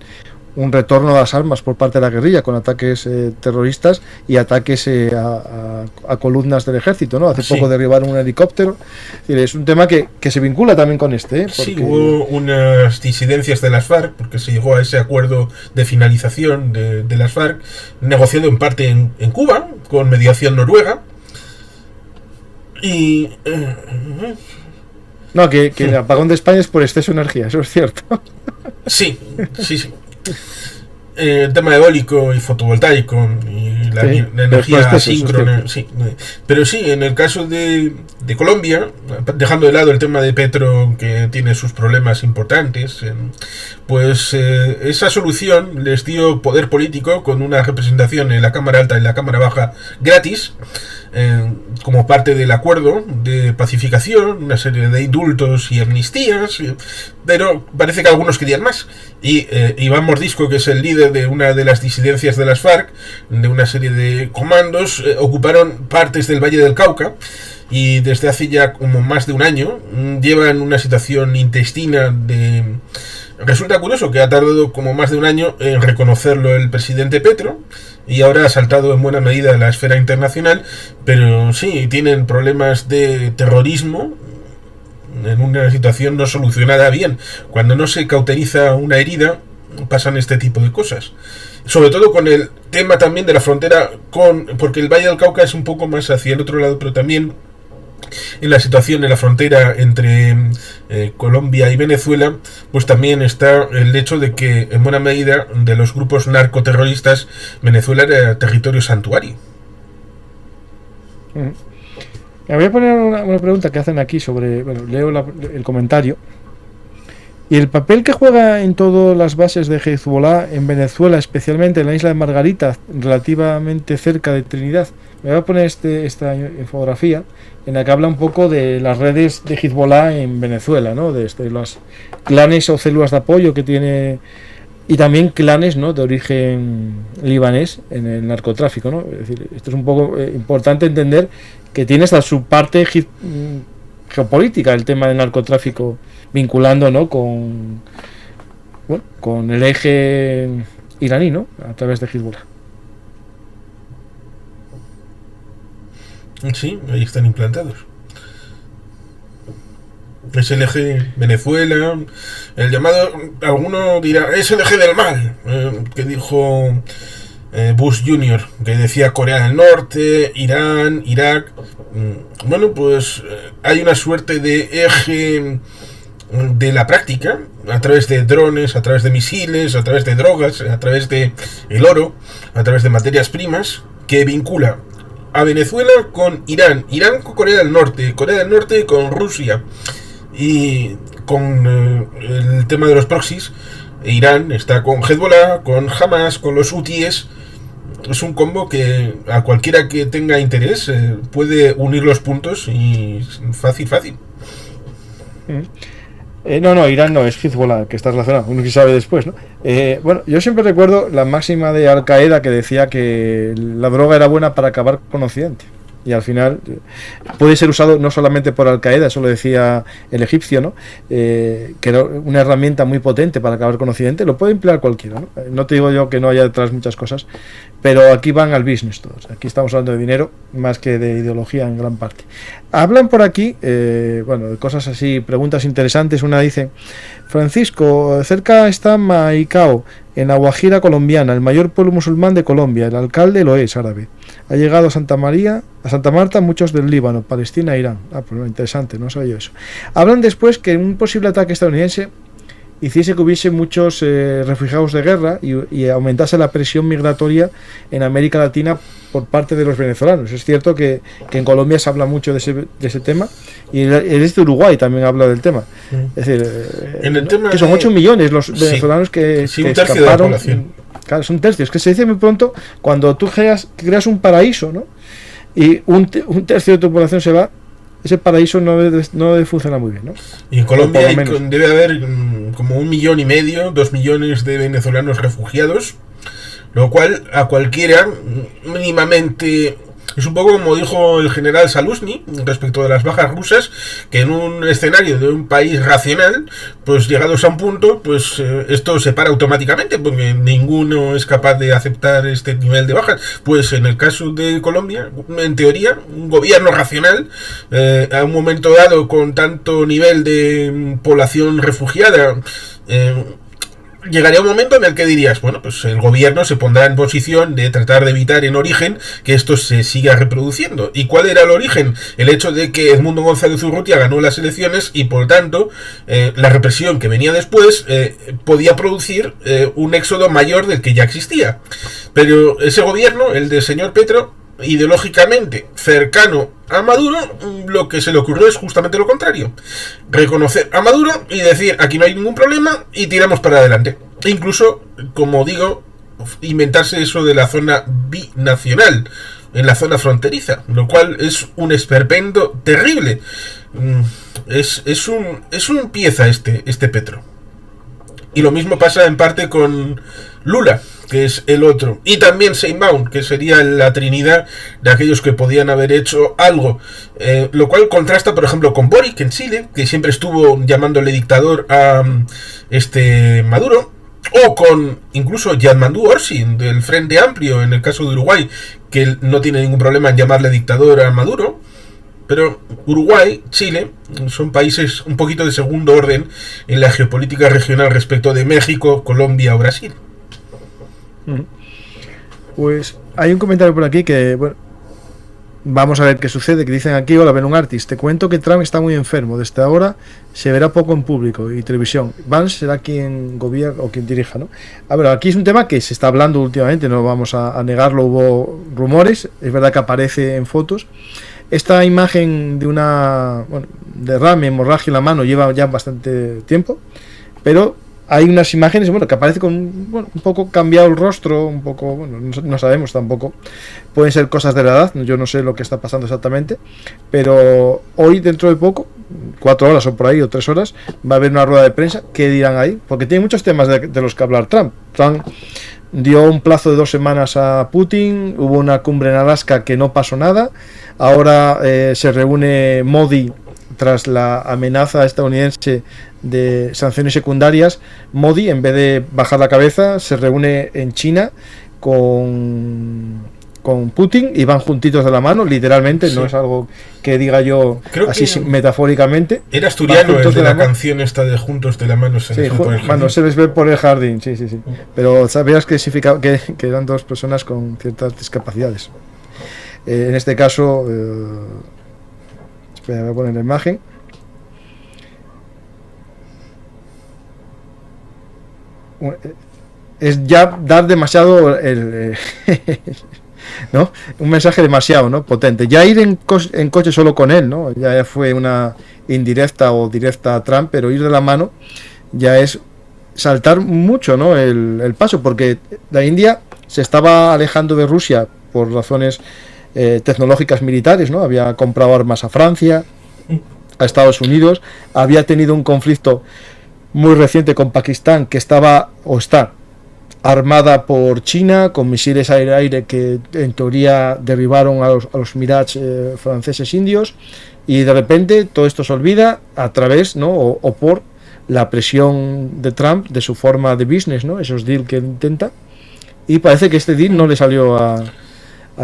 A: retorno a las armas por parte de la guerrilla, con ataques terroristas y ataques a columnas del ejército, ¿no? Hace
B: Sí.
A: poco derribaron un helicóptero. Es decir, es un tema que se vincula también con este, ¿eh?
B: Sí,
A: Porque-
B: hubo unas disidencias de las FARC, porque se llegó a ese acuerdo de finalización de las FARC, negociado en parte en Cuba, con mediación noruega. Y
A: No, que el apagón de España es por exceso de energía, eso es cierto.
B: sí, sí, sí. el tema eólico y fotovoltaico y la energía asíncrona, sí. Pero sí, en el caso de Colombia, dejando de lado el tema de Petro, que tiene sus problemas importantes, pues esa solución les dio poder político con una representación en la Cámara Alta y la Cámara Baja gratis, como parte del acuerdo de pacificación, una serie de indultos y amnistías, pero parece que algunos querían más. Y Iván Mordisco, que es el líder de una de las disidencias de las FARC, de una serie de comandos, ocuparon partes del Valle del Cauca y desde hace ya como más de un año llevan una situación intestina de... Resulta curioso que ha tardado como más de un año en reconocerlo el presidente Petro y ahora ha saltado en buena medida a la esfera internacional, pero sí, tienen problemas de terrorismo en una situación no solucionada bien. Cuando no se cauteriza una herida, pasan este tipo de cosas. Sobre todo con el tema también de la frontera porque el Valle del Cauca es un poco más hacia el otro lado, pero también en la situación en la frontera entre Colombia y Venezuela, pues también está el hecho de que en buena medida de los grupos narcoterroristas Venezuela era territorio santuario.
A: Me voy a poner una pregunta que hacen aquí sobre, bueno, leo el comentario. Y el papel que juega en todas las bases de Hezbollah en Venezuela, especialmente en la isla de Margarita, relativamente cerca de Trinidad. Me voy a poner esta infografía en la que habla un poco de las redes de Hezbollah en Venezuela, ¿no? Desde los clanes o células de apoyo que tiene, y también clanes, ¿no?, de origen libanés en el narcotráfico, ¿no? Es decir, esto es un poco importante entender que tiene hasta su parte geopolítica el tema del narcotráfico, vinculando, ¿no?, con el eje iraní, ¿no?, a través de Hezbollah.
B: Sí, ahí están implantados. Es el eje Venezuela, el llamado, alguno dirá, es el eje del mal, que dijo Bush Jr., que decía Corea del Norte, Irán, Irak. Bueno, pues hay una suerte de eje de la práctica, a través de drones, a través de misiles, a través de drogas, a través de el oro, a través de materias primas, que vincula a Venezuela con Irán, Irán con Corea del Norte con Rusia, y con el tema de los proxies, Irán está con Hezbollah, con Hamas, con los hutíes. Es un combo que a cualquiera que tenga interés puede unir los puntos y fácil.
A: No, Irán no, es Hezbollah, que está relacionado, uno que sabe después, ¿no? Bueno, yo siempre recuerdo la máxima de Al Qaeda que decía que la droga era buena para acabar con Occidente. Y al final puede ser usado no solamente por Al Qaeda, eso lo decía el egipcio, ¿no? Que era una herramienta muy potente para acabar con Occidente, lo puede emplear cualquiera, ¿no? No te digo yo que no haya detrás muchas cosas, pero aquí van al business todos. Aquí estamos hablando de dinero más que de ideología en gran parte. Hablan por aquí, bueno, de cosas así, preguntas interesantes. Una dice: Francisco, cerca está Maicao, en la Guajira colombiana, el mayor pueblo musulmán de Colombia. El alcalde lo es árabe. Ha llegado a Santa Marta, muchos del Líbano, Palestina, Irán. Pues interesante, no sabía yo eso. Hablan después que un posible ataque estadounidense hiciese que hubiese muchos refugiados de guerra y aumentase la presión migratoria en América Latina por parte de los venezolanos. Es cierto que en Colombia se habla mucho de ese tema, y el este de Uruguay también habla del tema. Es decir,
B: en el tema
A: que son 8 millones los venezolanos que
B: un tercio de la población.
A: Claro, son tercios. Que se dice muy pronto, cuando tú creas un paraíso, ¿no?, y un tercio de tu población se va, ese paraíso no debe funcionar muy bien, ¿no?
B: Y en Colombia debe haber como 1,5 millones, 2 millones de venezolanos refugiados, lo cual a cualquiera mínimamente... Es un poco como dijo el general Saluzny respecto de las bajas rusas, que en un escenario de un país racional, pues llegados a un punto, pues esto se para automáticamente, porque ninguno es capaz de aceptar este nivel de bajas. Pues en el caso de Colombia, en teoría, un gobierno racional, a un momento dado, con tanto nivel de población refugiada, llegaría un momento en el que dirías, bueno, pues el gobierno se pondrá en posición de tratar de evitar en origen que esto se siga reproduciendo. ¿Y cuál era el origen? El hecho de que Edmundo González Urrutia ganó las elecciones y por tanto la represión que venía después podía producir un éxodo mayor del que ya existía. Pero ese gobierno, el del señor Petro, ideológicamente cercano a Maduro, lo que se le ocurrió es justamente lo contrario: reconocer a Maduro y decir aquí no hay ningún problema y tiramos para adelante. E incluso, como digo, inventarse eso de la zona binacional en la zona fronteriza, lo cual es un esperpento terrible. Es un pieza este Petro. Y lo mismo pasa en parte con Lula, que es el otro, y también Sheinbaum, que sería la trinidad de aquellos que podían haber hecho algo, lo cual contrasta, por ejemplo, con Boric en Chile, que siempre estuvo llamándole dictador a Maduro, o con incluso Yadmandú Orsi del Frente Amplio en el caso de Uruguay, que no tiene ningún problema en llamarle dictador a Maduro. Pero Uruguay, Chile, son países un poquito de segundo orden en la geopolítica regional respecto de México, Colombia o Brasil.
A: Pues hay un comentario por aquí que, bueno, vamos a ver qué sucede, que dicen aquí: hola, Benun Artis, te cuento que Trump está muy enfermo, desde ahora se verá poco en público y televisión. Vance será quien gobierna o quien dirija, ¿no? A ver, aquí es un tema que se está hablando últimamente, no vamos a negarlo, hubo rumores, es verdad que aparece en fotos. Esta imagen de una derrame, hemorragia en la mano lleva ya bastante tiempo, pero hay unas imágenes, bueno, que aparece con un poco cambiado el rostro, un poco, bueno, no sabemos tampoco, pueden ser cosas de la edad, yo no sé lo que está pasando exactamente, pero hoy, dentro de poco, 4 horas o por ahí, o 3 horas, va a haber una rueda de prensa. ¿Qué dirán ahí? Porque tiene muchos temas de los que hablar Trump. Trump dio un plazo de 2 semanas a Putin, hubo una cumbre en Alaska que no pasó nada, ahora se reúne Modi tras la amenaza estadounidense de sanciones secundarias. Modi, en vez de bajar la cabeza, se reúne en China con Putin y van juntitos de la mano, literalmente, sí. No es algo que diga yo así metafóricamente.
B: Era asturiano el de la canción esta de Juntos de la mano se les ve por el jardín.
A: Se les ve por el jardín, sí. Pero sabías que eran 2 personas con ciertas discapacidades. En este caso, espera, voy a poner la imagen. Es ya dar demasiado ¿no? Un mensaje demasiado, potente. Ya ir en coche solo con él, ¿no? Ya fue una indirecta o directa a Trump, pero ir de la mano ya es saltar mucho, ¿no? El paso, porque la India se estaba alejando de Rusia por razones tecnológicas militares, ¿no? Había comprado armas a Francia, a Estados Unidos, había tenido un conflicto muy reciente con Pakistán, que estaba o está armada por China, con misiles aire-aire que en teoría derribaron a los Mirage franceses indios, y de repente todo esto se olvida a través, ¿no? o por la presión de Trump, de su forma de business, ¿no? Esos deals que intenta, y parece que este deal no le salió a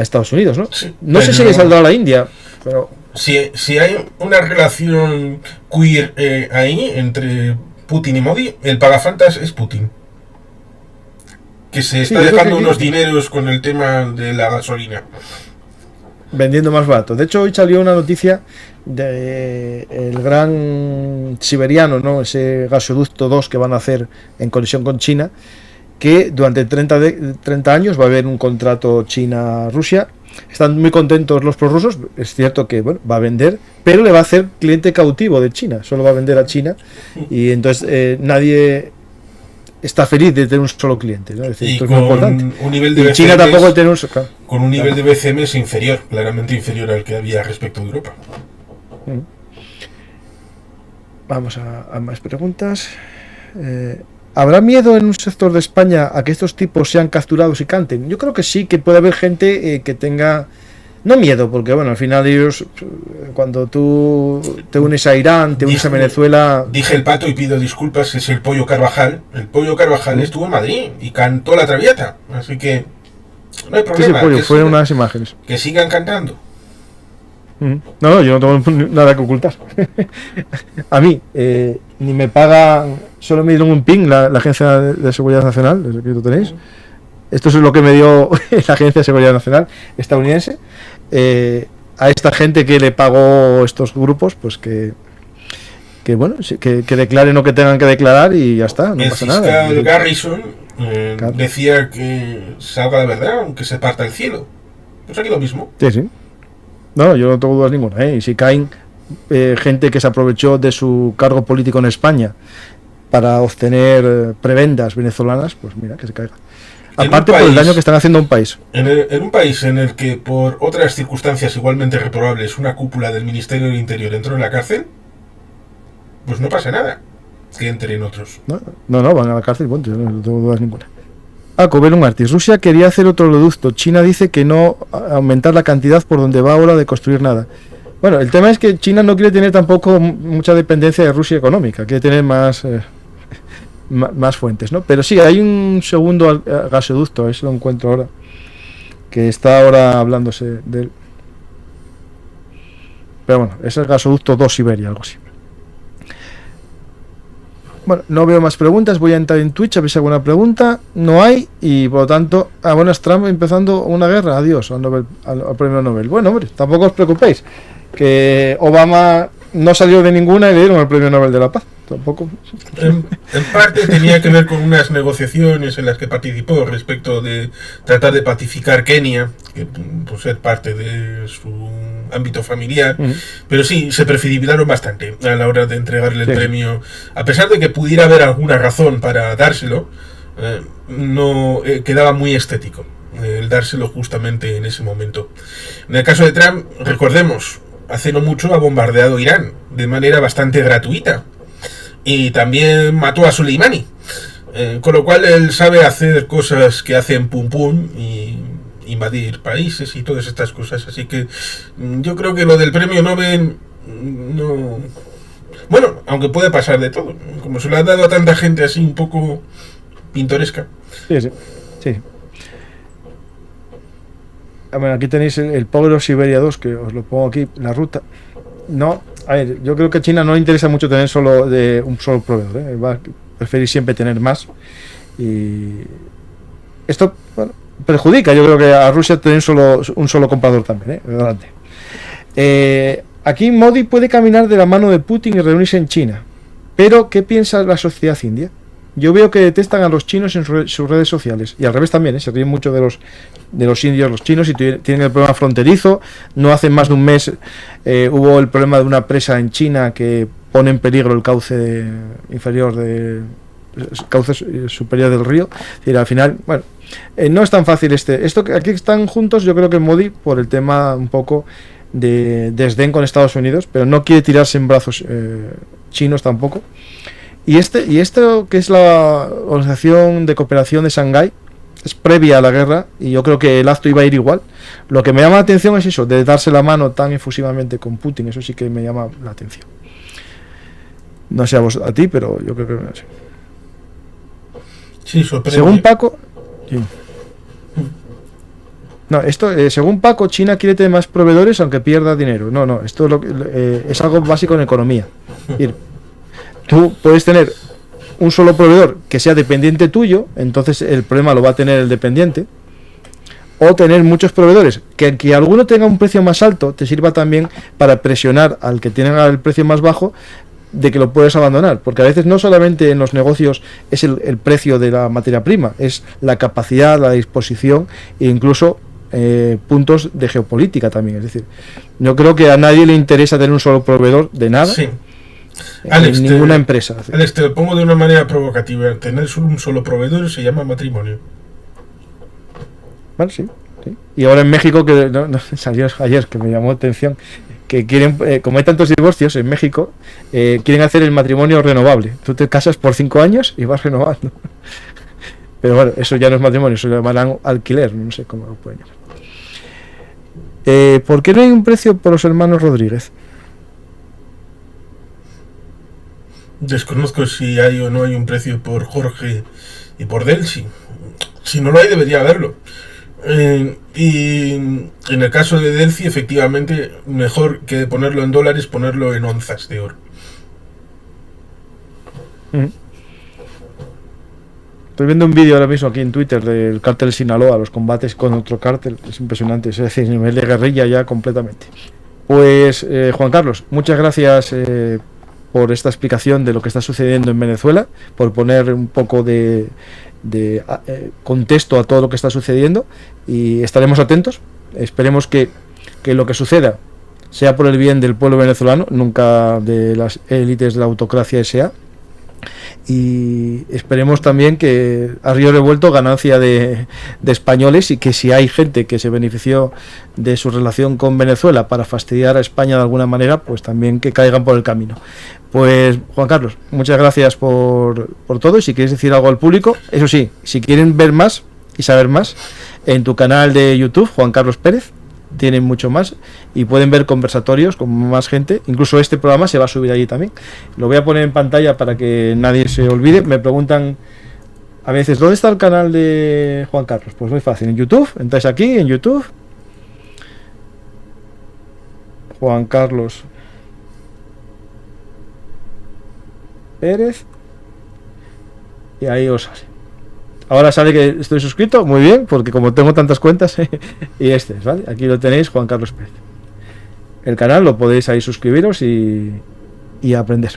A: Estados Unidos, ¿no?
B: Sí,
A: no sé si le saldrá a la India, pero
B: si hay una relación queer ahí entre Putin y Modi, el pagafantas es Putin, que se está dejando unos dineros con el tema de la gasolina,
A: vendiendo más barato. De hecho, hoy salió una noticia de el gran siberiano, ¿no? Ese gasoducto 2 que van a hacer en conexión con China, que durante 30 años va a haber un contrato China-Rusia. Están muy contentos los prorrusos. Es cierto que va a vender, pero le va a hacer cliente cautivo de China, solo va a vender a China, y entonces nadie está feliz de tener un solo cliente, ¿no? Es decir,
B: y
A: esto es
B: con
A: muy importante.
B: Un nivel de
A: China tampoco tiene
B: con un nivel de BCMs inferior, claramente inferior al que había respecto de Europa.
A: Vamos a más preguntas. ¿Habrá miedo en un sector de España a que estos tipos sean capturados y canten? Yo creo que sí, que puede haber gente que tenga, no miedo, porque al final ellos, cuando tú te unes a Irán, te unes a Venezuela...
B: Dije el pato y pido disculpas, es el Pollo Carvajal. El Pollo Carvajal estuvo en Madrid y cantó La Traviata, así que no hay problema.
A: Sí, Pollo, fueron unas imágenes.
B: Que sigan cantando.
A: No, yo no tengo nada que ocultar. A mí, ni me pagan solo me dieron un ping la Agencia de Seguridad Nacional, desde que lo tenéis. Esto es lo que me dio la Agencia de Seguridad Nacional estadounidense. A esta gente que le pagó estos grupos, pues que bueno, que declaren lo que tengan que declarar y ya está, no
B: el
A: pasa
B: fiscal
A: nada.
B: Garrison decía que salga la verdad, aunque se parta el cielo. Pues aquí lo mismo.
A: Sí. No, yo no tengo dudas ninguna. Y si caen gente que se aprovechó de su cargo político en España para obtener prebendas venezolanas, pues mira, que se caiga. Aparte por el daño que están haciendo a un país.
B: En un país en el que por otras circunstancias igualmente reprobables una cúpula del Ministerio del Interior entró en la cárcel, pues no pasa nada que entren otros.
A: No, van a la cárcel, bueno, yo no tengo dudas ninguna. Cover Martins. Rusia quería hacer otro oleoducto. China dice que no aumentar la cantidad por donde va ahora de construir nada. Bueno, el tema es que China no quiere tener tampoco mucha dependencia de Rusia económica, quiere tener más fuentes, ¿no? Pero sí, hay un segundo gasoducto, a ver si lo encuentro ahora, que está ahora hablándose de él. Pero bueno, es el gasoducto 2 Siberia, algo así. Bueno, no veo más preguntas, voy a entrar en Twitch a ver si hay alguna pregunta. No hay, y por lo tanto, bueno, es Trump empezando una guerra, adiós al premio Nobel. Bueno, hombre, tampoco os preocupéis, que Obama no salió de ninguna y le dieron el premio Nobel de la Paz. Tampoco.
B: En parte tenía que ver con unas negociaciones en las que participó respecto de tratar de pacificar Kenia, que por ser parte de su ámbito familiar, pero sí, se precipitaron bastante a la hora de entregarle el premio, a pesar de que pudiera haber alguna razón para dárselo, no quedaba muy estético el dárselo justamente en ese momento. En el caso de Trump, recordemos, hace no mucho ha bombardeado Irán de manera bastante gratuita y también mató a Soleimani, con lo cual él sabe hacer cosas que hacen pum pum y invadir países y todas estas cosas, así que yo creo que lo del premio Nobel no, bueno, aunque puede pasar de todo, como se lo ha dado a tanta gente así un poco pintoresca.
A: Sí. Bueno, aquí tenéis el Power Siberia 2, que os lo pongo aquí, la ruta. No, a ver, yo creo que a China no le interesa mucho tener solo de un solo proveedor, va a preferir siempre tener más, y esto, bueno, perjudica, yo creo que a Rusia tener un solo comprador también, adelante. Aquí Modi puede caminar de la mano de Putin y reunirse en China, pero ¿qué piensa la sociedad india? Yo veo que detestan a los chinos en sus redes sociales, y al revés también, se ríen mucho de los indios, los chinos, y tienen el problema fronterizo. No hace más de un mes hubo el problema de una presa en China que pone en peligro el cauce inferior cauce superior del río. Es decir, al final, bueno, no es tan fácil esto que aquí están juntos. Yo creo que Modi, por el tema un poco de desdén con Estados Unidos, pero no quiere tirarse en brazos chinos tampoco. Y esto que es la Organización de Cooperación de Shanghái, es previa a la guerra, y yo creo que el acto iba a ir igual. Lo que me llama la atención es eso, de darse la mano tan efusivamente con Putin. Eso sí que me llama la atención. No sé a ti, pero yo creo que no sé.
B: Sí, sorprende.
A: Según Paco, sí. No, esto, según Paco, China quiere tener más proveedores aunque pierda dinero. No, esto es algo básico en economía. Es decir, tú puedes tener un solo proveedor que sea dependiente tuyo, entonces el problema lo va a tener el dependiente, o tener muchos proveedores que alguno tenga un precio más alto te sirva también para presionar al que tenga el precio más bajo de que lo puedes abandonar, porque a veces no solamente en los negocios es el precio de la materia prima, es la capacidad, la disposición e incluso puntos de geopolítica también. Es decir, yo creo que a nadie le interesa tener un solo proveedor de nada.
B: Sí. Alex,
A: ninguna empresa.
B: Alex, te lo pongo de una manera provocativa. Tener solo un solo proveedor se llama matrimonio.
A: Bueno, sí. Y ahora en México, que salió ayer, que me llamó la atención, que quieren, como hay tantos divorcios en México, quieren hacer el matrimonio renovable. Tú te casas por 5 años y vas renovando. Pero bueno, eso ya no es matrimonio, eso lo llamarán alquiler, no sé cómo lo pueden llamar. ¿Por qué no hay un precio por los hermanos Rodríguez?
B: Desconozco si hay o no hay un precio por Jorge y por Delcy. Si no lo hay, debería haberlo. Y en el caso de Delcy, efectivamente, mejor que ponerlo en dólares, ponerlo en onzas de oro.
A: Estoy viendo un vídeo ahora mismo aquí en Twitter del cártel Sinaloa, los combates con otro cártel, es impresionante, es decir, nivel de guerrilla ya completamente. Pues Juan Carlos, muchas gracias por esta explicación de lo que está sucediendo en Venezuela, por poner un poco de contexto a todo lo que está sucediendo, y estaremos atentos. Esperemos que lo que suceda sea por el bien del pueblo venezolano, nunca de las élites de la autocracia S.A. Y esperemos también que a río revuelto ganancia de españoles, y que si hay gente que se benefició de su relación con Venezuela para fastidiar a España de alguna manera, pues también que caigan por el camino. Pues Juan Carlos, muchas gracias por todo, y si quieres decir algo al público, eso sí, si quieren ver más y saber más, en tu canal de YouTube, Juan Carlos Pérez, tienen mucho más y pueden ver conversatorios con más gente. Incluso este programa se va a subir allí también. Lo voy a poner en pantalla para que nadie se olvide. Me preguntan a veces, ¿dónde está el canal de Juan Carlos? Pues muy fácil, en YouTube. Entráis aquí en YouTube, Juan Carlos Pérez, y ahí os sale. Ahora sale que estoy suscrito, muy bien, porque como tengo tantas cuentas, y ¿vale? Aquí lo tenéis, Juan Carlos Pérez. El canal lo podéis ahí suscribiros y aprender.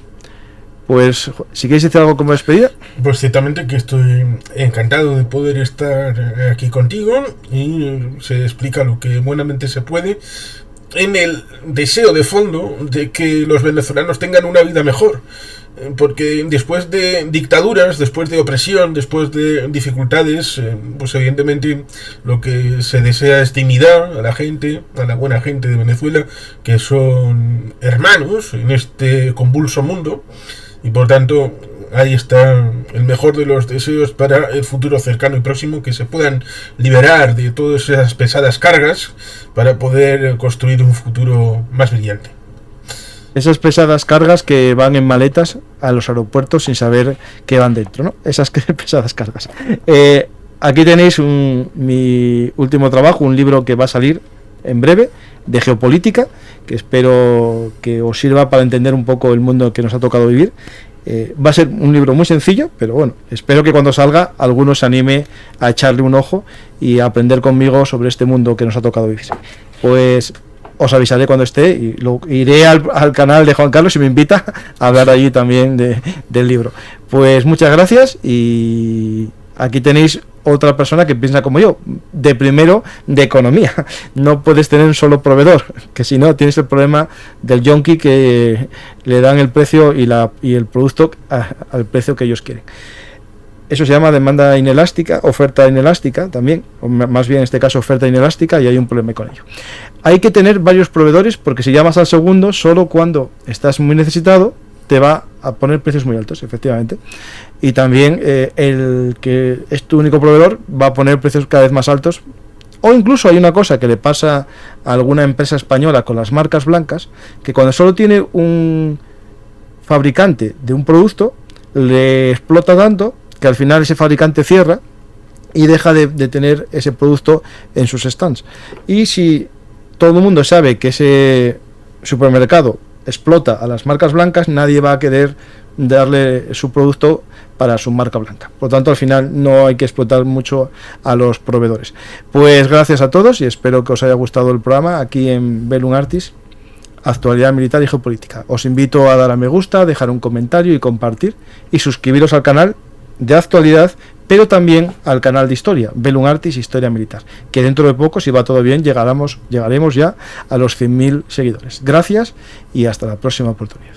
A: Pues, si queréis decir algo como despedida.
B: Pues ciertamente que estoy encantado de poder estar aquí contigo, y se explica lo que buenamente se puede, en el deseo de fondo de que los venezolanos tengan una vida mejor. Porque después de dictaduras, después de opresión, después de dificultades, pues evidentemente lo que se desea es dignidad a la gente, a la buena gente de Venezuela, que son hermanos en este convulso mundo, y por tanto ahí está el mejor de los deseos para el futuro cercano y próximo, que se puedan liberar de todas esas pesadas cargas para poder construir un futuro más brillante.
A: Esas pesadas cargas que van en maletas a los aeropuertos sin saber qué van dentro, ¿no? Esas pesadas cargas. Aquí tenéis mi último trabajo, un libro que va a salir en breve, de geopolítica, que espero que os sirva para entender un poco el mundo que nos ha tocado vivir. Va a ser un libro muy sencillo, pero bueno, espero que cuando salga alguno se anime a echarle un ojo y a aprender conmigo sobre este mundo que nos ha tocado vivir. Pues os avisaré cuando esté, y iré al canal de Juan Carlos y me invita a hablar allí también del libro. Pues muchas gracias, y aquí tenéis otra persona que piensa como yo, de primero de economía. No puedes tener un solo proveedor, que si no tienes el problema del yonki, que le dan el precio y el producto al precio que ellos quieren. Eso se llama demanda inelástica, oferta inelástica también, o más bien en este caso oferta inelástica, y hay un problema con ello. Hay que tener varios proveedores, porque si llamas al segundo, solo cuando estás muy necesitado te va a poner precios muy altos, efectivamente. Y también el que es tu único proveedor va a poner precios cada vez más altos. O incluso hay una cosa que le pasa a alguna empresa española con las marcas blancas, que cuando solo tiene un fabricante de un producto, le explota tanto que al final ese fabricante cierra y deja de tener ese producto en sus stands. Y si todo el mundo sabe que ese supermercado explota a las marcas blancas, nadie va a querer darle su producto para su marca blanca. Por lo tanto, al final no hay que explotar mucho a los proveedores. Pues gracias a todos, y espero que os haya gustado el programa aquí en Bellum Artis, actualidad militar y geopolítica. Os invito a dar a me gusta, dejar un comentario y compartir, y suscribiros al canal de actualidad, pero también al canal de historia, Bellum Artis Historia Militar, que dentro de poco, si va todo bien, llegaremos ya a los 100.000 seguidores. Gracias y hasta la próxima oportunidad.